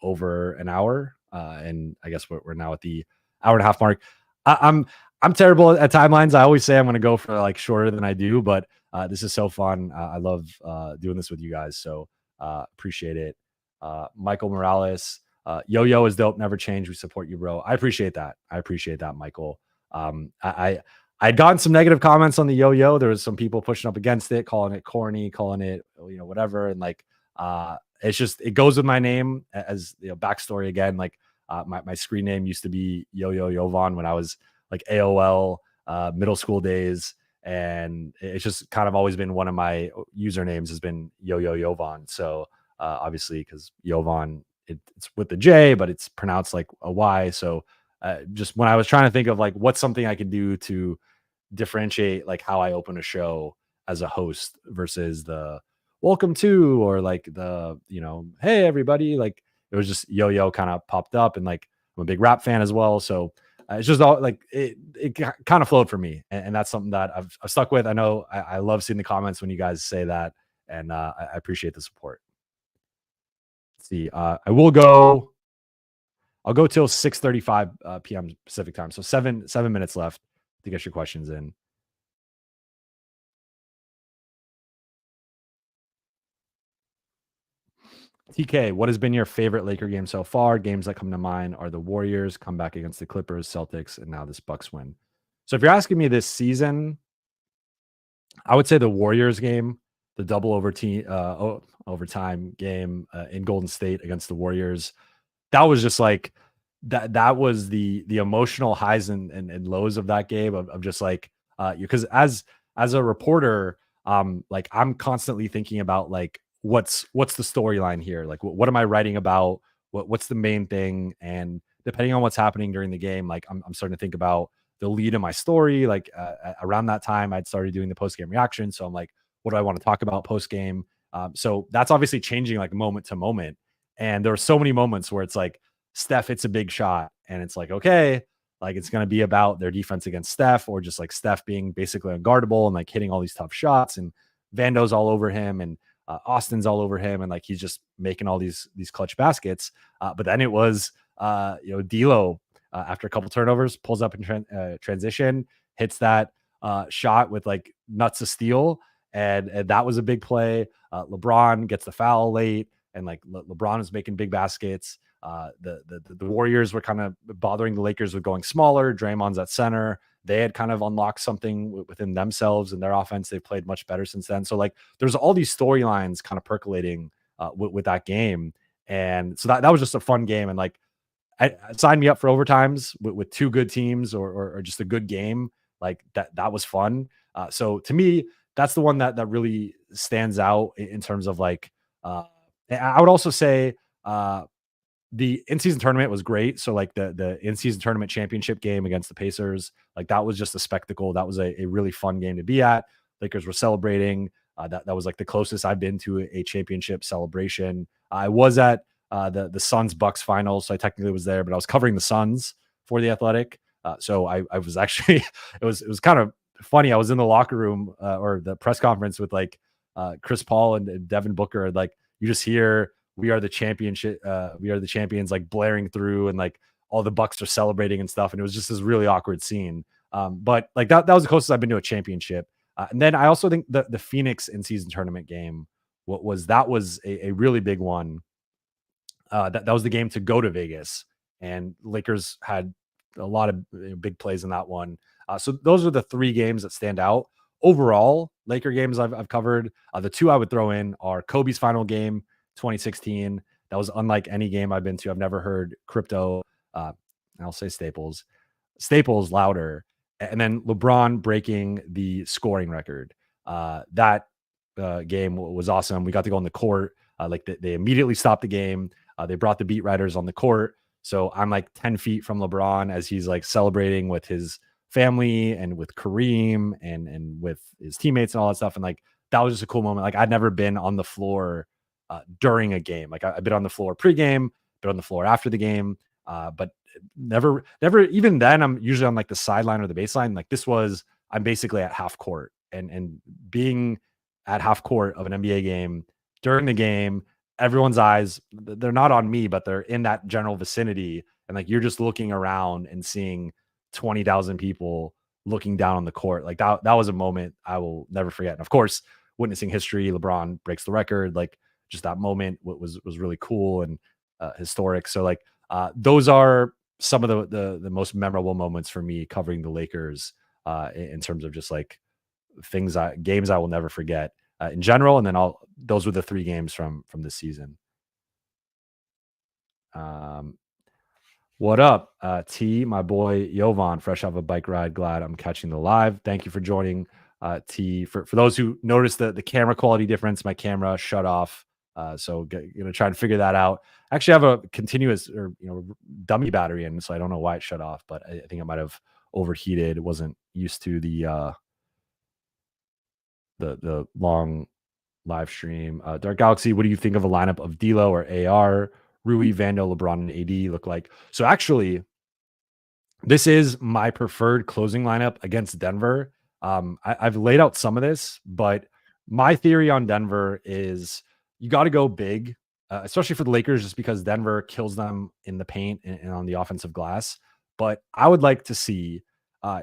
over an hour. And I guess we're now at the hour and a half mark. I'm terrible at timelines. I always say I'm going to go for like shorter than I do, but this is so fun. I love doing this with you guys. So appreciate it. Michael Morales. Yo-yo is dope. Never change. We support you, bro. I appreciate that. Michael. I'd gotten some negative comments on the yo-yo. There was some people pushing up against it, calling it corny, calling it, whatever. And like, it's just, it goes with my name as backstory again. Like, my screen name used to be Yo-Yo Jovan when I was like AOL, middle school days. And it's just kind of always been one of my usernames has been Yo-Yo Jovan. So, obviously because Jovan, it's with the J, but it's pronounced like a Y. So just when I was trying to think of like what's something I could do to differentiate like how I open a show as a host versus the welcome to or like the hey everybody, like it was just yo kind of popped up, and like I'm a big rap fan as well, so it's just all like it kind of flowed for me, and that's something that I've stuck with. I know I love seeing the comments when you guys say that, and I appreciate the support. See, I'll go till 6:35 p.m. Pacific time. So 7 minutes left to get your questions in. TK, what has been your favorite Laker game so far? Games that come to mind are the Warriors comeback against the Clippers, Celtics, and now this Bucks win. So if you're asking me this season, I would say the Warriors game, the double overtime game in Golden State against the Warriors. That was just like that was the emotional highs and lows of that game of just like because as a reporter, like I'm constantly thinking about like what's the storyline here, like what am I writing about, what's the main thing, and depending on what's happening during the game, like I'm starting to think about the lead in my story. Like around that time I'd started doing the post game reaction, so I'm like, what do I want to talk about post game? So that's obviously changing like moment to moment, and there are so many moments where it's like Steph hits a big shot and it's like, okay, like it's going to be about their defense against Steph, or just like Steph being basically unguardable and like hitting all these tough shots, and Vando's all over him, and Austin's all over him, and like he's just making all these clutch baskets. But then it was D'Lo after a couple turnovers pulls up in transition, hits that shot with like nuts of steel, and that was a big play. LeBron gets the foul late, and like LeBron is making big baskets. The Warriors were kind of bothering the Lakers with going smaller. Draymond's at center. they had kind of unlocked something within themselves and their offense. They've played much better since then. So like there's all these storylines kind of percolating with that game. And so that was just a fun game. And like I signed me up for overtimes with two good teams or just a good game. Like that was fun. So to me, that's the one that really stands out in terms of like, I would also say, the in-season tournament was great. So like the in-season tournament championship game against the Pacers, like that was just a spectacle. That was a really fun game to be at. Lakers were celebrating. That was like the closest I've been to a championship celebration. I was at the Suns Bucks finals, so I technically was there, but I was covering the Suns for the Athletic. So I was actually it was kind of funny. I was in the locker room or the press conference with like Chris Paul and Devin Booker. And like you just hear "We are the championship, we are the champions" like blaring through, and like all the Bucks are celebrating and stuff. And it was just this really awkward scene. But like that was the closest I've been to a championship. And then I also think the Phoenix in season tournament game, that was a really big one. That was the game to go to Vegas, and Lakers had a lot of big plays in that one. So those are the three games that stand out. Overall, Laker games I've covered. The two I would throw in are Kobe's final game, 2016. That was unlike any game I've been to. I've never heard crypto. I'll say Staples louder, and then LeBron breaking the scoring record. That game was awesome. We got to go on the court. Like they immediately stopped the game. They brought the beat writers on the court. So I'm like 10 feet from LeBron as he's like celebrating with his family and with Kareem and with his teammates and all that stuff. And like that was just a cool moment. Like I'd never been on the floor during a game. Like I've been on the floor pregame, been on the floor after the game, but never. Even then, I'm usually on like the sideline or the baseline. Like I'm basically at half court, and being at half court of an NBA game during the game, everyone's eyes, they're not on me, but they're in that general vicinity. And like, you're just looking around and seeing 20,000 people looking down on the court. Like that was a moment I will never forget. And of course, witnessing history, LeBron breaks the record. Like just that moment was really cool and historic. So like, those are some of the most memorable moments for me covering the Lakers in terms of just like games I will never forget in general. And then those were the three games from this season. What up, T, my boy Jovan, fresh off a bike ride. Glad I'm catching the live. Thank you for joining, T. For those who noticed the camera quality difference, my camera shut off. So gonna try and figure that out. I actually have a continuous or dummy battery in, so I don't know why it shut off, but I think it might have overheated. It wasn't used to the long live stream. Dark Galaxy, what do you think of a lineup of D'Lo or AR, Rui, Vando, LeBron, and AD look like? So actually, this is my preferred closing lineup against Denver. I've laid out some of this, but my theory on Denver is you got to go big, especially for the Lakers, just because Denver kills them in the paint and on the offensive glass. But I would like to see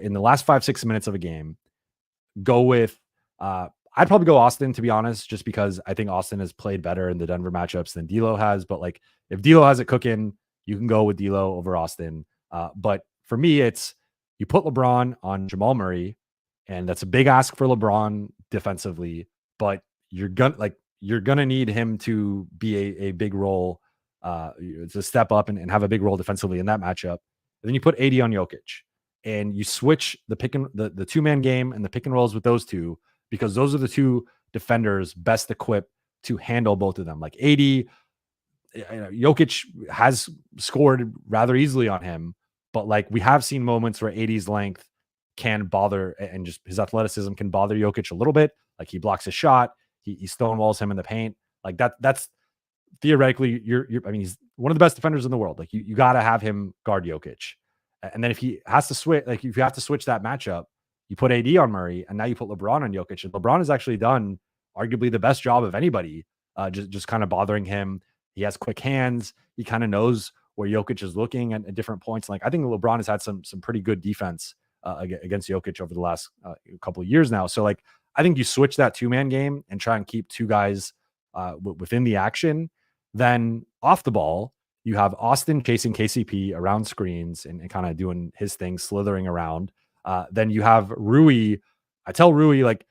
in the last 5-6 minutes of a game, go with I'd probably go Austin, to be honest, just because I think Austin has played better in the Denver matchups than D'Lo has. But like if D'Lo has it cooking, you can go with D'Lo over Austin. But for me, it's you put LeBron on Jamal Murray, and that's a big ask for LeBron defensively. But you're gonna need him to be a big role, to step up and have a big role defensively in that matchup. And then you put AD on Jokic, and you switch the the 2-man game and the pick and rolls with those two, because those are the two defenders best equipped to handle both of them. Like AD, Jokic has scored rather easily on him, but like we have seen moments where AD's length can bother, and just his athleticism can bother Jokic a little bit. Like he blocks his shot, he stonewalls him in the paint. Like that's theoretically I mean, he's one of the best defenders in the world. Like you got to have him guard Jokic. And then if he has to switch, like if you have to switch that matchup, you put AD on Murray, and now you put LeBron on Jokic. And LeBron has actually done arguably the best job of anybody, just kind of bothering him. He has quick hands. He kind of knows where Jokic is looking at different points. Like I think LeBron has had some pretty good defense against Jokic over the last couple of years now. So like I think you switch that 2-man game and try and keep two guys within the action. Then off the ball, you have Austin chasing KCP around screens and kind of doing his thing, slithering around. Then you have Rui. I tell Rui, like,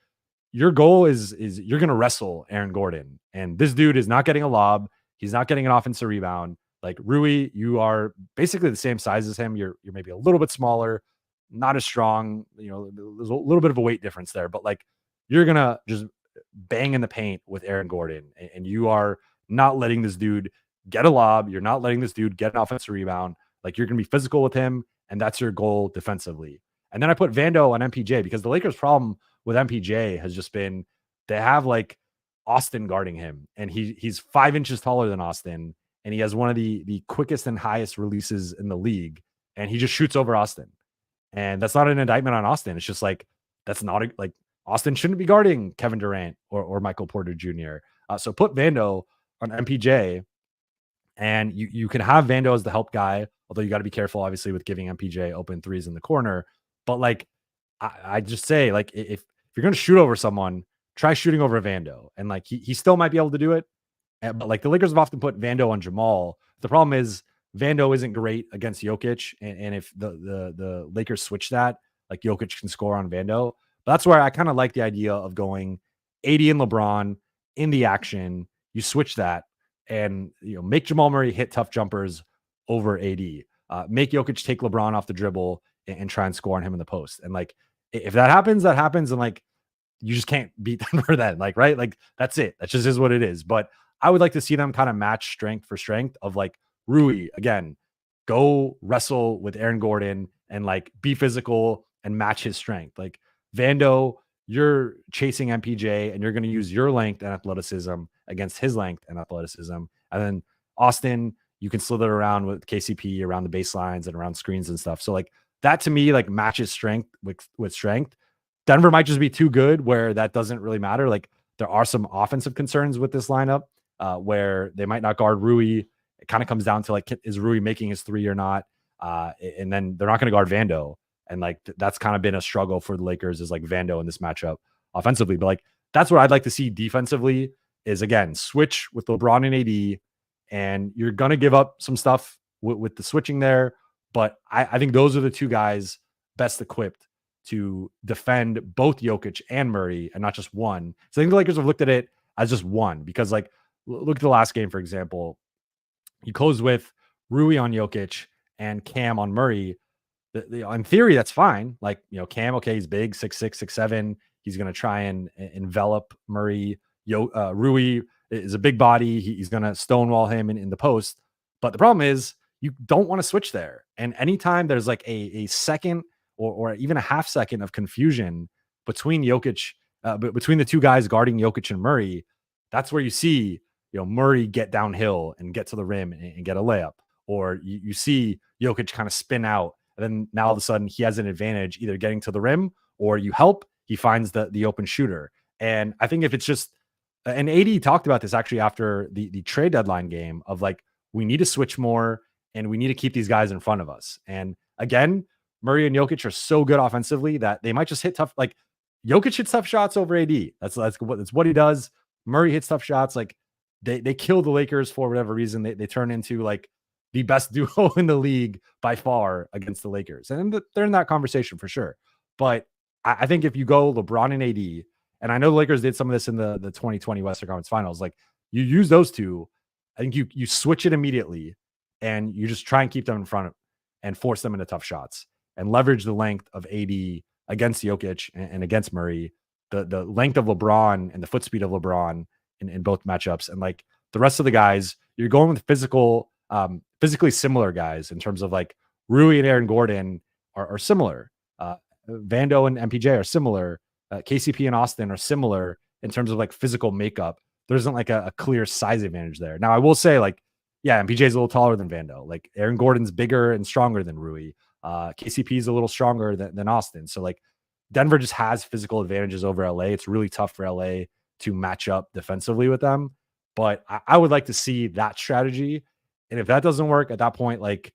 your goal is you're going to wrestle Aaron Gordon, and this dude is not getting a lob. He's not getting an offensive rebound. Like, Rui, you are basically the same size as him. You're maybe a little bit smaller, not as strong. There's a little bit of a weight difference there, but like, you're gonna just bang in the paint with Aaron Gordon, and you are not letting this dude get a lob. You're not letting this dude get an offensive rebound. Like, you're gonna be physical with him, and that's your goal defensively. And then I put Vando on MPJ because the Lakers' problem with MPJ has just been they have like Austin guarding him, and he's 5 inches taller than Austin, and he has one of the quickest and highest releases in the league, and he just shoots over Austin. And that's not an indictment on Austin. It's just like that's not like Austin shouldn't be guarding Kevin Durant or Michael Porter Jr. So put Vando on MPJ, and you can have Vando as the help guy, although you got to be careful, obviously, with giving MPJ open threes in the corner. But like, I just say, like, if you're going to shoot over someone, try shooting over Vando. And like, he still might be able to do it. But like, the Lakers have often put Vando on Jamal. The problem is Vando isn't great against Jokic. And if the Lakers switch that, like, Jokic can score on Vando. But that's where I kind of like the idea of going AD and LeBron in the action. You switch that and, make Jamal Murray hit tough jumpers over AD. Make Jokic take LeBron off the dribble and try and score on him in the post. And like, if that happens, that happens. And like, you just can't beat Denver then. Like, right? Like, that's it. That just is what it is. But I would like to see them kind of match strength for strength of like Rui again, go wrestle with Aaron Gordon and like be physical and match his strength. Like, Vando, you're chasing MPJ and you're going to use your length and athleticism against his length and athleticism. And then Austin, you can slither around with KCP around the baselines and around screens and stuff. So like, that to me, like, matches strength with strength. Denver might just be too good where that doesn't really matter. Like, there are some offensive concerns with this lineup where they might not guard Rui. It kind of comes down to like, is Rui making his three or not? And then they're not going to guard Vando. And like, that's kind of been a struggle for the Lakers, is like Vando in this matchup offensively. But like, that's what I'd like to see defensively is, again, switch with LeBron and AD, and you're going to give up some stuff with the switching there. But I think those are the two guys best equipped to defend both Jokic and Murray, and not just one. So I think the Lakers have looked at it as just one, because like, look at the last game, for example. You close with Rui on Jokic and Cam on Murray. In theory, that's fine. Like, Cam, okay, he's big, 6'6", 6'7". He's going to try and envelop Murray. Rui is a big body. He's going to stonewall him in the post. But the problem is, you don't want to switch there. And anytime there's like a second or even a half second of confusion between Jokic, between the two guys guarding Jokic and Murray, that's where you see, Murray get downhill and get to the rim and get a layup. Or you see Jokic kind of spin out. And then now all of a sudden he has an advantage either getting to the rim, or you help, he finds the open shooter. And I think if it's just, and AD talked about this actually after the trade deadline game, of like, we need to switch more and we need to keep these guys in front of us. And again, Murray and Jokic are so good offensively that they might just hit tough. Like, Jokic hits tough shots over AD. That's what he does. Murray hits tough shots. Like, they kill the Lakers for whatever reason. They turn into like the best duo in the league by far against the Lakers. And they're in that conversation for sure. But I think if you go LeBron and AD, and I know the Lakers did some of this in the 2020 Western Conference Finals, like, you use those two, I think you switch it immediately and you just try and keep them in front of and force them into tough shots and leverage the length of AD against Jokic and against Murray, the length of LeBron and the foot speed of LeBron in both matchups. And like, the rest of the guys, you're going with physically similar guys in terms of like, Rui and Aaron Gordon are similar. Vando and MPJ are similar. KCP and Austin are similar in terms of like physical makeup. There isn't like a clear size advantage there. Now, I will say, like, yeah, MPJ is a little taller than Vando. Like, Aaron Gordon's bigger and stronger than Rui. KCP is a little stronger than Austin. So like, Denver just has physical advantages over LA. It's really tough for LA to match up defensively with them. But I would like to see that strategy. And if that doesn't work at that point, like,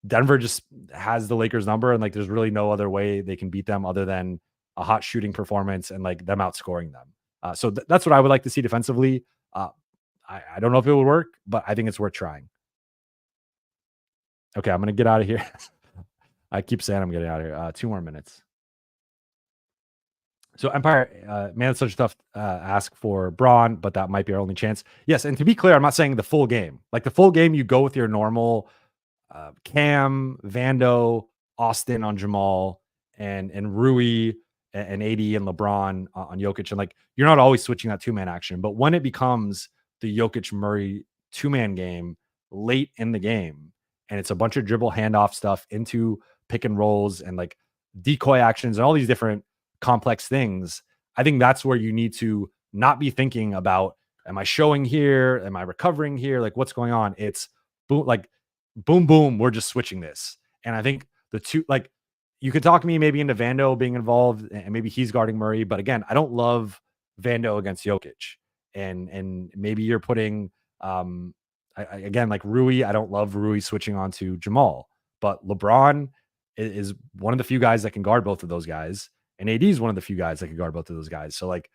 Denver just has the Lakers number, and like, there's really no other way they can beat them other than a hot shooting performance and like them outscoring them. So that's what I would like to see defensively. I don't know if it would work, but I think it's worth trying. Okay, I'm going to get out of here. I keep saying I'm getting out of here. 2 more minutes. So Empire, man, it's such a tough ask for Braun, but that might be our only chance. Yes, and to be clear, I'm not saying the full game. Like the full game, you go with your normal Cam, Vando, Austin on Jamal, and Rui and AD and LeBron on Jokic, and like you're not always switching that 2-man action, but when it becomes the Jokic Murray 2-man game late in the game, and it's a bunch of dribble handoff stuff into pick and rolls and like decoy actions and all these different complex things, I think that's where you need to not be thinking about, am I showing here? Am I recovering here? Like what's going on? It's boom, like boom, boom, we're just switching this. And I think the two, like, you could talk me maybe into Vando being involved and maybe he's guarding Murray. But again, I don't love Vando against Jokic. And maybe you're putting, again, like Rui, I don't love Rui switching on to Jamal. But LeBron is one of the few guys that can guard both of those guys. And AD is one of the few guys that can guard both of those guys. So, like,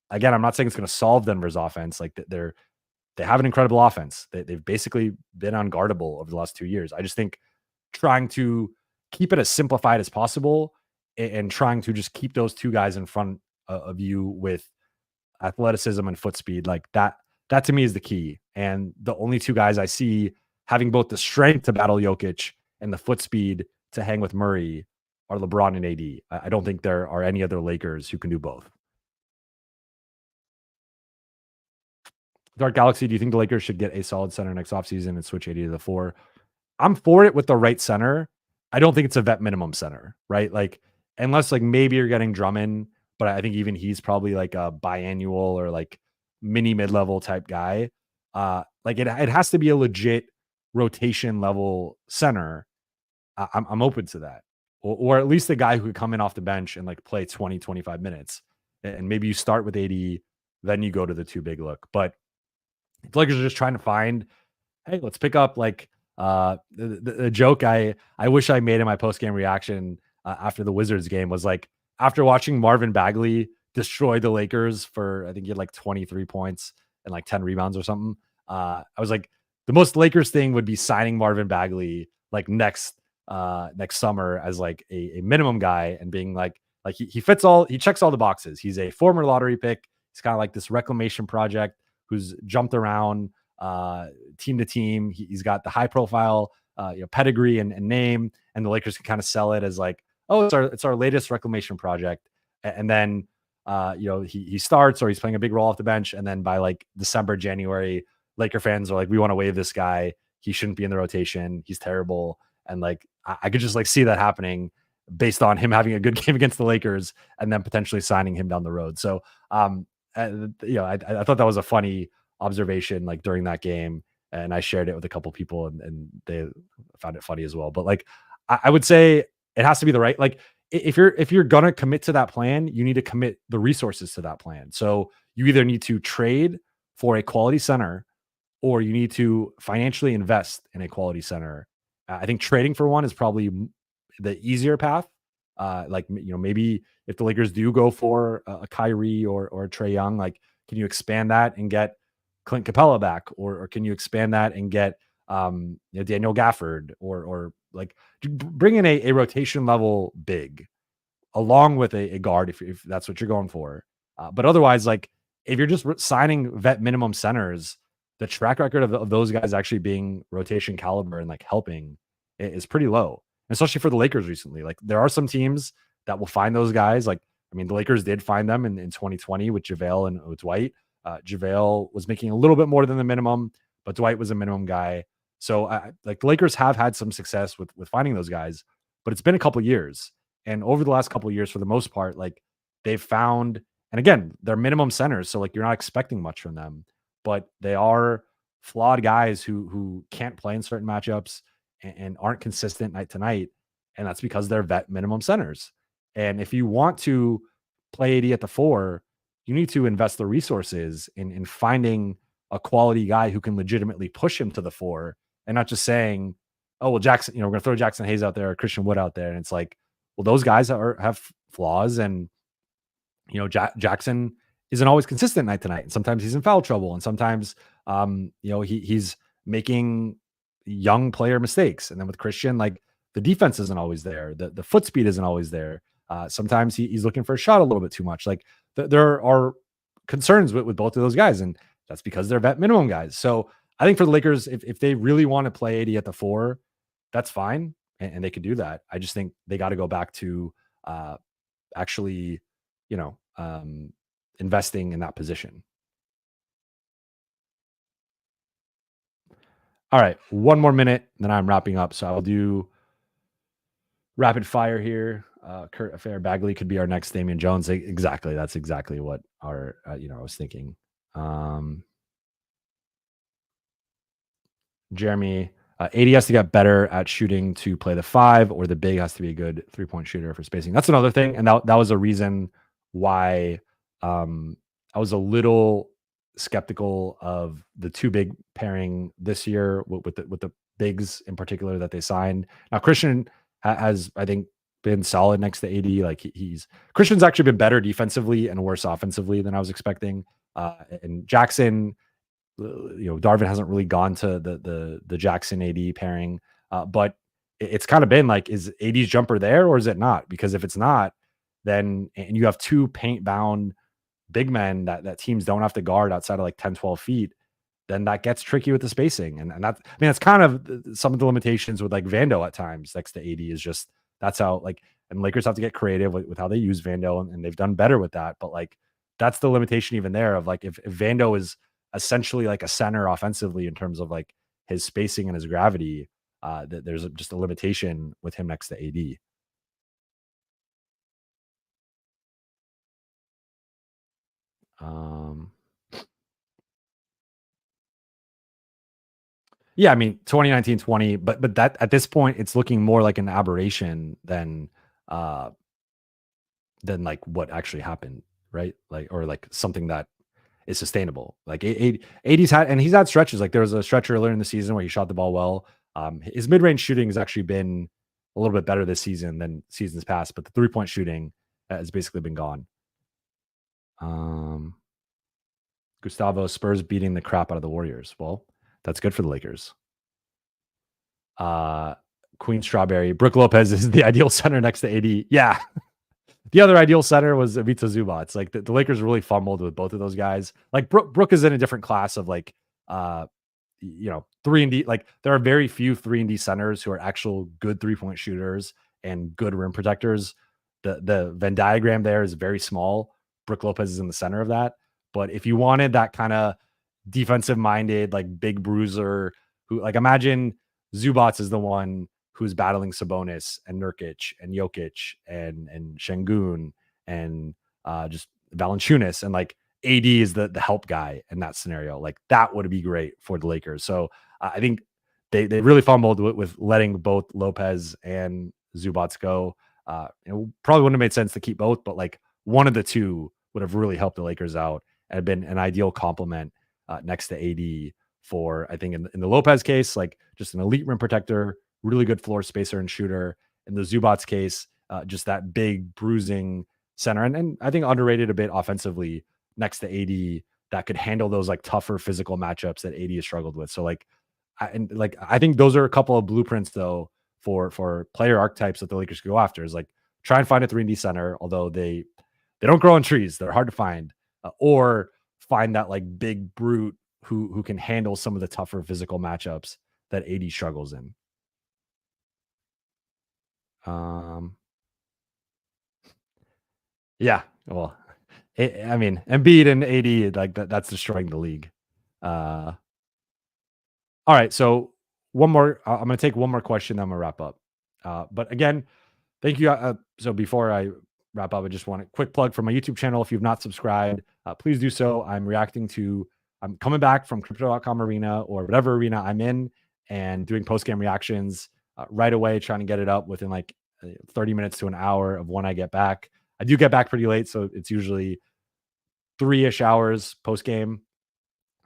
again, I'm not saying it's going to solve Denver's offense. Like, they have an incredible offense. They've basically been unguardable over the last 2 years. I just think trying to keep it as simplified as possible and trying to just keep those two guys in front of you with athleticism and foot speed, like that to me is the key. And the only two guys I see having both the strength to battle Jokic and the foot speed to hang with Murray are LeBron and AD. I don't think there are any other Lakers who can do both. Dark Galaxy, do you think the Lakers should get a solid center next offseason and switch AD to the 4? I'm for it with the right center. I don't think it's a vet minimum center, right? Like, unless like maybe you're getting Drummond, but I think even he's probably like a biannual or like mini mid-level type guy. Like it has to be a legit rotation level center. I'm open to that. Or at least a guy who could come in off the bench and like play 20, 25 minutes. And maybe you start with AD, then you go to the too big look. But if Lakers are just trying to find, hey, let's pick up like the joke I wish I made in my post game reaction after the Wizards game was like, after watching Marvin Bagley destroy the Lakers for, I think he had like 23 points and like 10 rebounds or something. I was like, the most Lakers thing would be signing Marvin Bagley like next summer as like a minimum guy and being like he fits all, he checks all the boxes. He's a former lottery pick. He's kind of like this reclamation project who's jumped around team to team. He's got the high profile, pedigree and name, and the Lakers can kind of sell it as like, oh, it's our latest reclamation project. And then, he starts or he's playing a big role off the bench. And then by like December, January, Laker fans are like, we want to waive this guy. He shouldn't be in the rotation. He's terrible. And like, I could just like see that happening based on him having a good game against the Lakers and then potentially signing him down the road. So, I thought that was a funny observation like during that game, and I shared it with a couple people and they found it funny as well. But like I would say it has to be the right, like if you're gonna commit to that plan, you need to commit the resources to that plan. So you either need to trade for a quality center or you need to financially invest in a quality center. I think trading for one is probably the easier path. Maybe if the Lakers do go for a Kyrie or a Trae Young, like, can you expand that and get Clint Capella back, or can you expand that and get Daniel Gafford, or like bring in a rotation level big along with a guard if that's what you're going for. But otherwise, like if you're just signing vet minimum centers, the track record of those guys actually being rotation caliber and like helping is pretty low, especially for the Lakers recently. Like there are some teams that will find those guys. Like, I mean, the Lakers did find them in 2020 with JaVale and with Dwight. JaVale was making a little bit more than the minimum, but Dwight was a minimum guy. So like the Lakers have had some success with finding those guys, but it's been a couple years. And over the last couple of years, for the most part, like they've found, and again, they're minimum centers. So like you're not expecting much from them, but they are flawed guys who can't play in certain matchups and aren't consistent night to night. And that's because they're vet minimum centers. And if you want to play AD at the 4, you need to invest the resources in finding a quality guy who can legitimately push him to the 4 and not just saying, oh, well, Jackson, we're going to throw Jackson Hayes out there or Christian Wood out there. And it's like, well, those guys have flaws, and, Jackson isn't always consistent night to night. And sometimes he's in foul trouble. And sometimes, he's making young player mistakes. And then with Christian, like the defense isn't always there. The foot speed isn't always there. Sometimes he's looking for a shot a little bit too much. Like there are concerns with both of those guys, and that's because they're vet minimum guys. So I think for the Lakers, if they really want to play AD at the 4, that's fine, and they could do that. I just think they got to go back to uh, actually, you know, investing in that position. All right, one more minute, then I'm wrapping up. So I'll do rapid fire here. Kurt Affair Bagley could be our next Damian Jones. Exactly. That's exactly what our, I was thinking. Um, Jeremy, AD has to get better at shooting to play the 5, or the big has to be a good 3-point shooter for spacing. That's another thing. And that was a reason why I was a little skeptical of the 2 big pairing this year with the bigs in particular that they signed. Now, Christian has, I think, been solid next to AD. Like Christian's actually been better defensively and worse offensively than I was expecting. And Jackson, Darvin hasn't really gone to the Jackson AD pairing, but it's kind of been like, is AD's jumper there or is it not? Because if it's not, then and you have 2 paint bound big men that teams don't have to guard outside of like 10, 12 feet, then that gets tricky with the spacing. And that's, I mean, it's kind of some of the limitations with like Vando at times next to AD is just, that's how like, and Lakers have to get creative with how they use Vando, and they've done better with that. But like, that's the limitation even there of like, if Vando is essentially like a center offensively in terms of like his spacing and his gravity, there's just a limitation with him next to AD. Um, Yeah, I mean 2019-20, but that at this point it's looking more like an aberration uh than like what actually happened, right? Like or like something that is sustainable. Like 80's had, and he's had stretches. Like there was a stretch earlier in the season where he shot the ball well. His mid-range shooting has actually been a little bit better this season than seasons past, but the 3-point shooting has basically been gone. Um Gustavo, Spurs beating the crap out of the Warriors. Well, that's good for the Lakers. Uh, Queen Strawberry. Brook Lopez is the ideal center next to AD. Yeah. The other ideal center was Ivica Zubac. It's like the Lakers really fumbled with both of those guys. Like Brook is in a different class of like, 3-and-D. Like there are very few 3-and-D centers who are actual good 3-point shooters and good rim protectors. The Venn diagram there is very small. Brook Lopez is in the center of that. But if you wanted that kind of defensive minded, like big bruiser who like imagine Zubac is the one who's battling Sabonis and Nurkic and Jokic and Şengün and just Valanciunas, and like AD is the help guy in that scenario. Like that would be great for the Lakers. So I think they really fumbled with letting both Lopez and Zubac go. Probably wouldn't have made sense to keep both, but like one of the two would have really helped the Lakers out and been an ideal complement next to AD for, I think in the Lopez case, like just an elite rim protector, really good floor spacer and shooter. In the Zubac case, just that big bruising center. And I think underrated a bit offensively next to AD that could handle those like tougher physical matchups that AD has struggled with. So like, I think those are a couple of blueprints though for player archetypes that the Lakers could go after is like try and find a 3-and-D center, although they don't grow on trees. They're hard to find, or find that like big brute who can handle some of the tougher physical matchups that AD struggles in. Um, yeah, well, I mean, Embiid and AD like that's destroying the league. Uh, all right, so one more. I'm going to take one more question, then I'm gonna wrap up. But again, thank you. So before I wrap up, I just want a quick plug for my YouTube channel. If you've not subscribed, please do so. I'm coming back from crypto.com arena or whatever arena I'm in and doing post-game reactions right away, trying to get it up within like 30 minutes to an hour of when I get back. I do get back pretty late, so it's usually 3-ish hours post-game.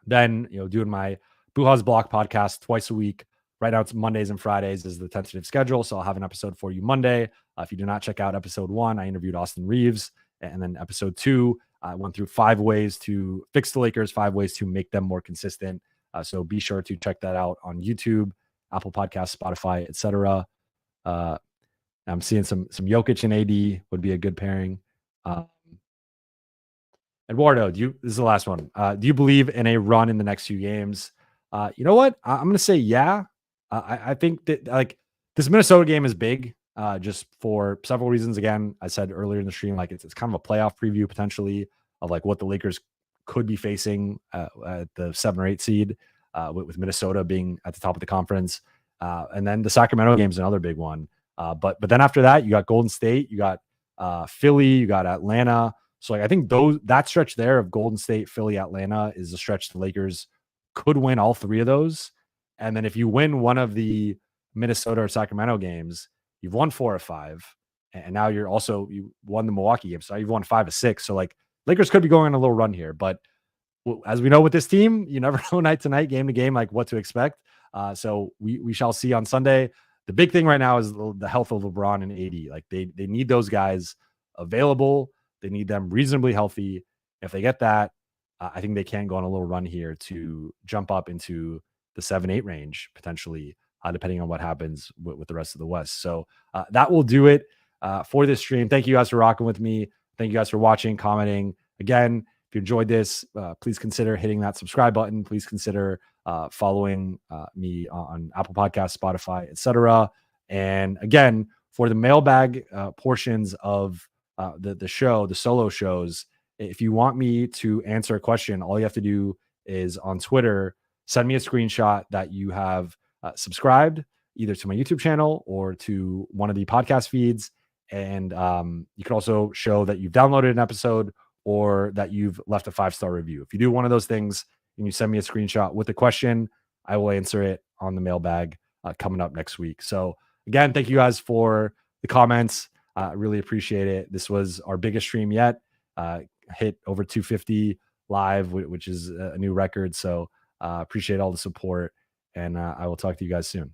Then, doing my Buha's Block podcast twice a week. Right now it's Mondays and Fridays is the tentative schedule. So I'll have an episode for you Monday. If you do not check out episode 1, I interviewed Austin Reaves. And then episode 2, I went through 5 ways to fix the Lakers, 5 ways to make them more consistent. So be sure to check that out on YouTube, Apple Podcasts, Spotify, etc. I'm seeing some Jokic and AD would be a good pairing. Eduardo, this is the last one. Do you believe in a run in the next few games? You know what? I'm going to say yeah. I think that like this Minnesota game is big, just for several reasons. Again, I said earlier in the stream, like it's kind of a playoff preview potentially of like what the Lakers could be facing at the 7 or 8 seed, with Minnesota being at the top of the conference, and then the Sacramento game is another big one. But then after that, you got Golden State, you got Philly, you got Atlanta. So like I think that stretch there of Golden State, Philly, Atlanta is a stretch the Lakers could win all 3 of those. And then if you win one of the Minnesota or Sacramento games, you've won 4 or 5. And now you won the Milwaukee game. So you've won 5 of 6. So like Lakers could be going on a little run here. But as we know with this team, you never know night to night, game to game, like what to expect. So we shall see on Sunday. The big thing right now is the health of LeBron and AD. Like they need those guys available. They need them reasonably healthy. If they get that, I think they can go on a little run here to jump up into the 7-8 range potentially, depending on what happens with the rest of the West. So that will do it for this stream. Thank you guys for rocking with me. Thank you guys for watching, commenting. Again, if you enjoyed this, please consider hitting that subscribe button. Please consider following me on Apple Podcasts, Spotify, etc. And again, for the mailbag portions of the show, the solo shows, if you want me to answer a question, all you have to do is on Twitter, send me a screenshot that you have subscribed either to my YouTube channel or to one of the podcast feeds. And you can also show that you've downloaded an episode or that you've left a 5-star review. If you do one of those things and you send me a screenshot with a question, I will answer it on the mailbag coming up next week. So again, thank you guys for the comments. I really appreciate it. This was our biggest stream yet. Hit over 250 live, which is a new record. So appreciate all the support, and I will talk to you guys soon.